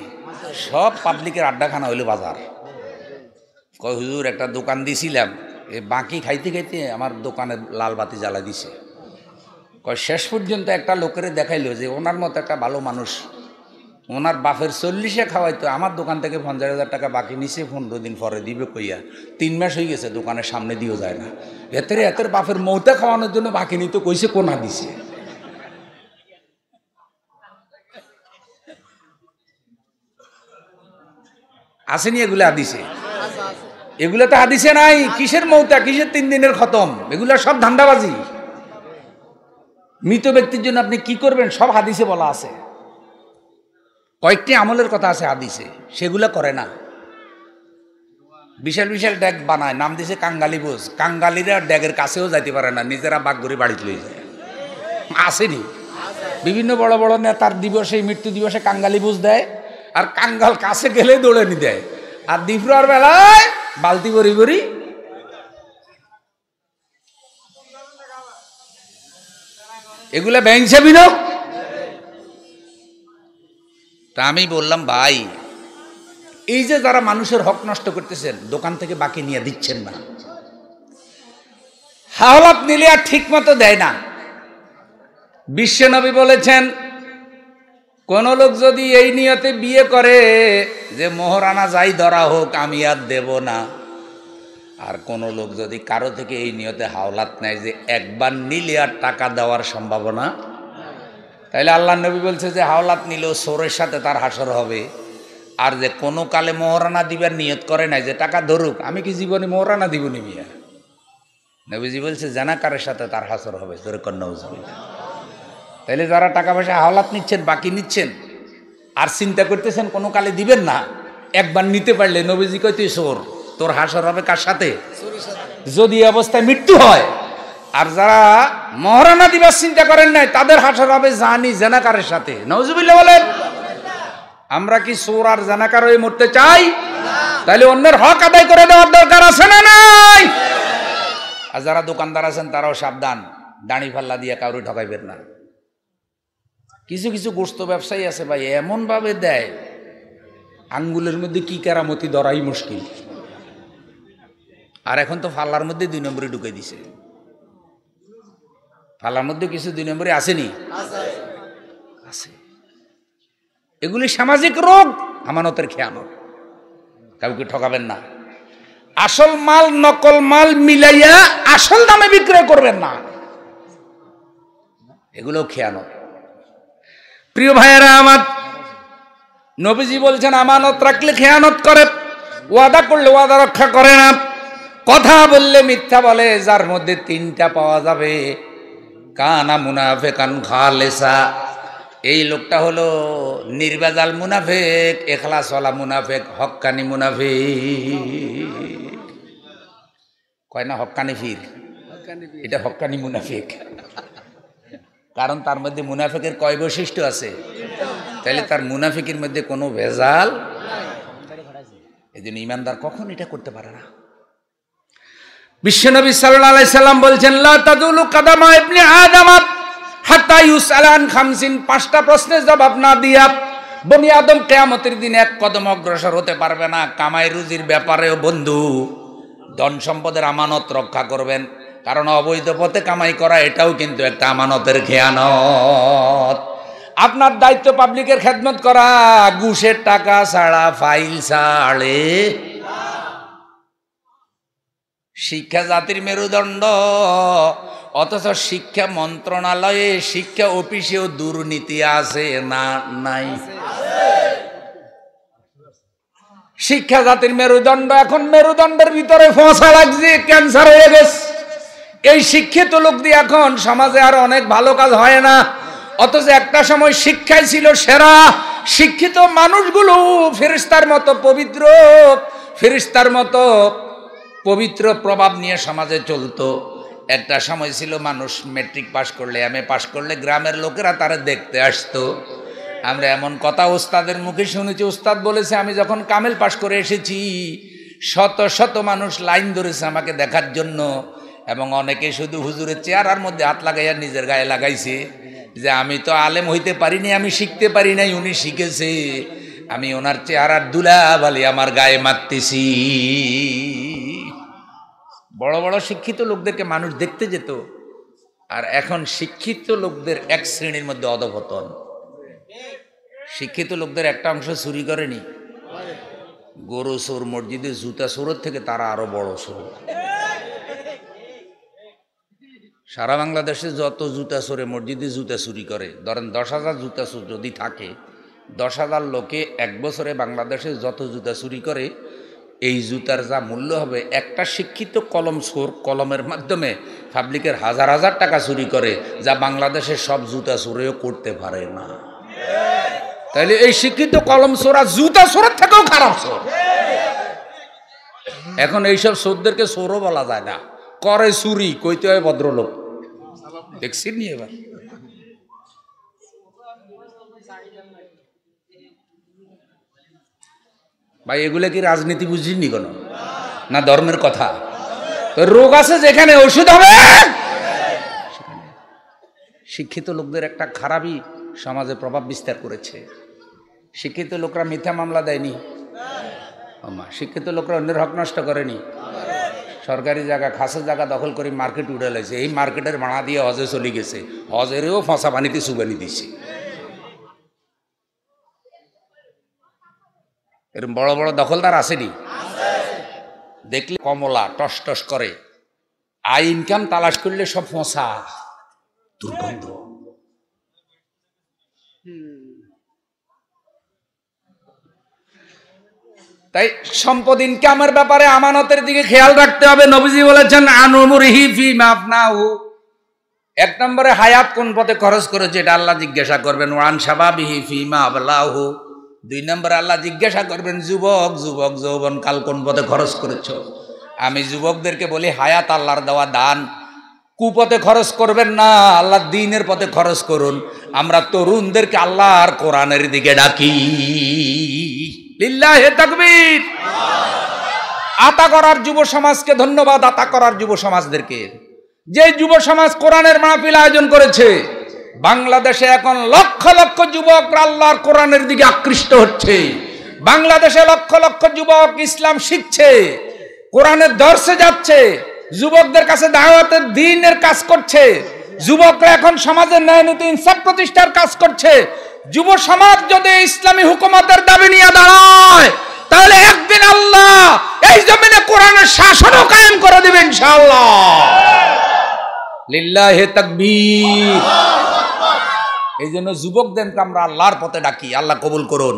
সব পাবলিকের আড্ডাখানা হইলো বাজার। কয় হুজুর একটা দোকান দিছিলাম, এ বাকি খাইতে খাইতে আমার দোকানে লাল বাতি জ্বালা দিছে। কয় শেষ পর্যন্ত একটা লোকের দেখাইলো যে ওনার মতো একটা ভালো মানুষ, ওনার বাপের 40-এ খাওয়াইতো, আমার দোকান থেকে 50,000 টাকা বাকি নিছে, 15 দিন পরে দিবে কইয়া 3 মাস হয়ে গেছে, দোকানের সামনে দিয়েও যায় না। এতের বাপের মৌতা খাওয়ানোর জন্য বাকি নিতে কইছে, কোনা দিছে। আসেনি এগুলো হাদিসে? এগুলো তো হাদিসে নাই। কিসের মৌতা, কিসের 3 দিনের খতম, এগুলো সব ধান্দাবাজি। মৃত ব্যক্তির জন্য আপনি কি করবেন সব হাদিসে বলা আছে। কয়েকটি আমলের কথা আছে হাদিসে, সেগুলো করে না। বিশাল বিশাল ড্যাগ বানায়, নাম দিছে কাঙ্গালি বোঝ। কাঙ্গালিরা ড্যাগের কাছেও যাইতে পারে না, নিজেরা বাঘ করে বাড়িতে লয়ে যায়। আসেনি? বিভিন্ন বড় বড় নেতার দিবসে, মৃত্যু দিবসে কাঙ্গালি বোঝ দেয়, আর কাঙ্গাল কাছে গেলে দৌড়ে নি দেয়, আর দিফরার বেলায় বালতি ভরি ভরি। এগুলা ব্যাংসে বিনো। তা আমি বললাম ভাই, এই যে যারা মানুষের হক নষ্ট করতেছেন, দোকান থেকে বাকি নিয়ে দিচ্ছেন না, হাওলাত নিলে আর ঠিক মতো দেয় না। বিশ্বনবী বলেছেন, কোন লোক যদি এই নিয়তে বিয়ে করে যে মোহরানা যাই ধরা হোক আমি আর দেব না, আর কোন লোক যদি কারো থেকে এই নিয়তে হাওলাত নেয় যে একবার নিলে আর টাকা দেওয়ার সম্ভাবনা, তাইলে আল্লাহ নবী বলছে যে হাওলাত নিলেও চোরের সাথে তার হাসর হবে। আর যে কোনো কালে মোহরানা দিবার নিয়ত করে নাই যে টাকা ধরুক, আমি কি জীবনে মোহরানা দিব নি মিয়া? নবীজি বলছে জানাকারের সাথে তার হাসর হবে। জোরে কর নাউজুবিল্লাহ। তাইলে যারা টাকা পয়সা হাওলাত নিচ্ছেন, বাকি নিচ্ছেন, আর চিন্তা করতেছেন কোনো কালে দিবেন না। একবার নিতে পারলে নবীজি কই তুই চোর, তোর হাসর হবে কার সাথে? যদি অবস্থায় মৃত্যু হয়। আর যারা মহারানা দিবার চিন্তা করেন নাই তাদের হাসর হবে জানি জানাকারের সাথে। নাউজুবিল্লাহ বলেন। আমরা কি চোর আর জানাকার হয়ে মরতে চাই? তাহলে অন্যের হক আদায় করে দেওয়ার দরকার আছে না নাই? আর যারা দোকানদার আছেন তারাও সাবধান, দাড়ি ফাল্লা দিয়ে কাউরে ঠকাইবেন না। কিছু কিছু গোস্ত ব্যবসায়ী আছে ভাই, এমন ভাবে দেয় আঙ্গুলের মধ্যে কি কেরামতি ধরাই মুশকিল। আর এখন তো ফাল্লার মধ্যে 2 নম্বরে ঢুকে দিছে। ফাল্লার মধ্যে কিছু 2 নম্বরে আসেনি, আছে। এগুলি সামাজিক রোগ, আমানতের খেয়ানত। কাউকে ঠকাবেন না। আসল মাল নকল মাল মিলাইয়া আসল দামে বিক্রয় করবেন না, এগুলো খেয়ানত। প্রিয় ভাইয়েরা আমার, নবীজি বলছেন আমানত রাখলে খেয়ানত করে, ওয়াদা করলে ওয়াদা রক্ষা করে না, কথা বললে মিথ্যা বলে। যার মধ্যে 3টা পাওয়া যাবে, কানা মুনাফিকান খালেসা, এই লোকটা হলো নির্বাজাল মুনাফিক, ইখলাসওয়ালা মুনাফিক, হক্কানি মুনাফিক। কয় না হক্কানি ফির, এটা হক্কানি মুনাফিক। কারণ তার মধ্যে মুনাফিকের কয় বৈশিষ্ট্য আছে? তাহলে তার মুনাফিকের মধ্যে কোনো ভেজাল। এই জন্য ইমানদার কখন এটা করতে পারে না। বিশ্বনবী সাল্লাল্লাহু আলাইহি সাল্লাম বলছেন, লা তাদুলু কাদামা ইবনে আদম হাত্তা ইউসআলান খামসিন, 5টা প্রশ্নের জবাব না দিয়া বনি আদম কিয়ামতের দিন 1 কদম অগ্রসর হতে পারবে না। কামাই রুজির ব্যাপারেও বন্ধু ধন সম্পদের আমানত রক্ষা করবেন, কারণ অবৈধ পথে কামাই করা এটাও কিন্তু একটা আমানতের খেয়ানত। আপনার দায়িত্ব পাবলিকের খেদমত করা, ঘুষের টাকা ছাড়া ফাইল ছাড়ে। শিক্ষা জাতির মেরুদণ্ড, অথচ শিক্ষা মন্ত্রণালয়ে শিক্ষা অফিসেও দুর্নীতি আছে না নাই? শিক্ষা জাতির মেরুদণ্ড, এখন মেরুদণ্ডের ভিতরে ফোঁসা লাগছে, ক্যান্সার হয়ে গেছে। এই শিক্ষিত লোক দিয়ে এখন সমাজে আর অনেক ভালো কাজ হয় না, অথচ একটা সময় শিক্ষাই ছিল সেরা। শিক্ষিত মানুষগুলো ফেরেশতার মতো পবিত্র, ফেরেশতার মতো পবিত্র প্রভাব নিয়ে সমাজে চলতো। একটা সময় ছিল মানুষ মেট্রিক পাশ করলে, এমএ পাশ করলে গ্রামের লোকেরা তারা দেখতে আসতো। আমরা এমন কথা ওস্তাদের মুখে শুনেছি, ওস্তাদ বলেছে আমি যখন কামেল পাশ করে এসেছি শত শত মানুষ লাইন ধরেছে আমাকে দেখার জন্য, এবং অনেকে শুধু হুজুরের চেহারার মধ্যে হাত লাগাইয়া নিজের গায়ে লাগাইছে যে আমি তো আলেম হইতে পারিনি, আমি শিখতে পারি নাই, উনি শিখেছে, আমি ওনার চেহারার ধুলাবালি আমার গায়ে মারতেছি। বড় বড় শিক্ষিত লোকদেরকে মানুষ দেখতে যেত, আর এখন শিক্ষিত লোকদের এক শ্রেণীর মধ্যে অধঃপতন। শিক্ষিত লোকদের একটা অংশ চুরি করেনি, গরু চোর, মসজিদে জুতা চোরের থেকে তারা আরো বড় চোর। সারা বাংলাদেশে যত জুতা চোরে মসজিদে জুতা চুরি করে, ধরেন 10,000 জুতা চোর যদি থাকে, 10,000 লোকে 1 বছরে বাংলাদেশে যত জুতা চুরি করে, এই জুতার যা মূল্য হবে, একটা শিক্ষিত কলম চোর কলমের মাধ্যমে পাবলিকের হাজার হাজার টাকা চুরি করে, যা বাংলাদেশের সব জুতা চোরেও করতে পারে না। তাইলে এই শিক্ষিত কলম চোরা জুতা চোরের থেকেও খারাপ চোর। এখন এইসব চোরদেরকে চোরও বলা যায় না, করে চুরি, কইতে হয় ভদ্রলোক। দেখছি নি এবার ভাই, এগুলো কি রাজনীতি বুঝিনি কোনো, না ধর্মের কথা? তো রোগ আছে যেখানে ওষুধ হবে। শিক্ষিত লোকদের একটা খারাপই সমাজে প্রভাব বিস্তার করেছে। শিক্ষিত লোকরা মিথ্যা মামলা দেয়নি, শিক্ষিত লোকরা অন্যের হক নষ্ট করেনি, সরকারি জায়গা খাসের জায়গা দখল করে মার্কেট উঠে লাগছে, এই মার্কেটের ভাড়া দিয়ে হজে চলে গেছে, হজেরও ফাঁসা পানিতে চুবানি দিচ্ছে। এরকম বড় বড় দখলদার আসেনি? দেখলে কমলা টস টস করে, আই ইনকাম তালাশ করলে সব ফোঁসা, দুর্গন্ধ। তাই সম্পদ ইনকামের ব্যাপারে আমানতের দিকে খেয়াল রাখতে হবে। নবীজি বলেছেন আনুমুরিহি ফি মাফনাহু, 1 নম্বরে হায়াত কোন পথে খরচ করেছে এটা আল্লাহ জিজ্ঞাসা করবেন। ওয়ান শাবাবিহি ফি মা আবলাহু, 2 নম্বরে আল্লাহ জিজ্ঞাসা করবেন, যুবক যুবক যৌবন কাল কোন পথে খরচ করেছ? আমি যুবকদেরকে বলি, হায়াত আল্লাহর দেওয়া দান, কুপথে খরচ করবেন না, আল্লাহ দ্বীনের পথে খরচ করুন। আমরা তরুণদেরকে আল্লাহর কোরআনের দিকে ডাকি। লিল্লাহে তাকবীর। আতা করার যুব সমাজকে ধন্যবাদ, আতা করার যুব সমাজদেরকে, যে যুব সমাজ কোরআনের মাহফিল আয়োজন করেছে। বাংলাদেশে এখন লক্ষ লক্ষ যুবক আল্লাহর কোরআনের দিকে আকৃষ্ট হচ্ছে। বাংলাদেশে লক্ষ লক্ষ যুবক ইসলাম শিখছে, কোরআনের দর্শে যাচ্ছে, যুবকদের কাছে দাওয়াতের দ্বীনের কাজ করছে। যুবকরা এখন সমাজের ন্যায় নীতি ইনসাফ প্রতিষ্ঠার কাজ করছে। যুব সমাজ যদি ইসলামী হুকুমতের দাবি নিয়ে দাঁড়ায়, তাহলে একদিন আল্লাহ এই জমিনে কোরআনের শাসনও কায়েম করে দিবেন ইনশাআল্লাহ। লিল্লাহে তাকবীর। এই জন্য যুবকদেরকে আমরা আল্লাহর পথে ডাকি, আল্লাহ কবুল করুন।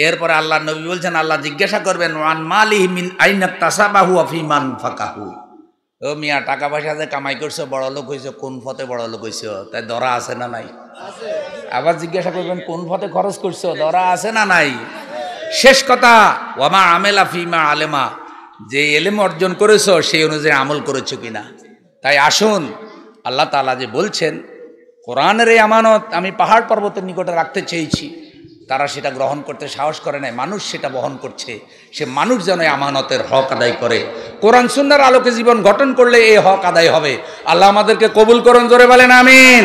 এরপরে আল্লাহ নবী বলছেন, আল্লাহ জিজ্ঞাসা করবেন, ওয়ান মালিহি মিন আইনা তাসাবাহু ওয়া ফি মান ফাকাহু। ও মিয়া, টাকা পয়সা যে কামাই করছো, বড় লোক হইছো, কোন পথে বড় লোক হইছো? তাই ধরা আছে না নাই? আবার জিজ্ঞাসা করবেন, কোন পথে খরচ করছো? ধরা আছে না নাই? শেষ কথা, ওয়ামা আমেলা ফিমা আলেমা, যে এলেম অর্জন করেছো সেই অনুযায়ী আমল করেছো কিনা। তাই আসুন, আল্লাহ তাআলা যে বলছেন কোরআনের এই আমানত আমি পাহাড় পর্বতের নিকটে রাখতে চেয়েছি, তারা সেটা গ্রহণ করতে সাহস করে নাই, মানুষ সেটা বহন করছে। সে মানুষ যেন আমানতের হক আদায় করে। কোরআন সুন্নাহর আলোকে জীবন গঠন করলে এই হক আদায় হবে। আল্লাহ আমাদেরকে কবুল করুন, জোরে বলেন আমিন।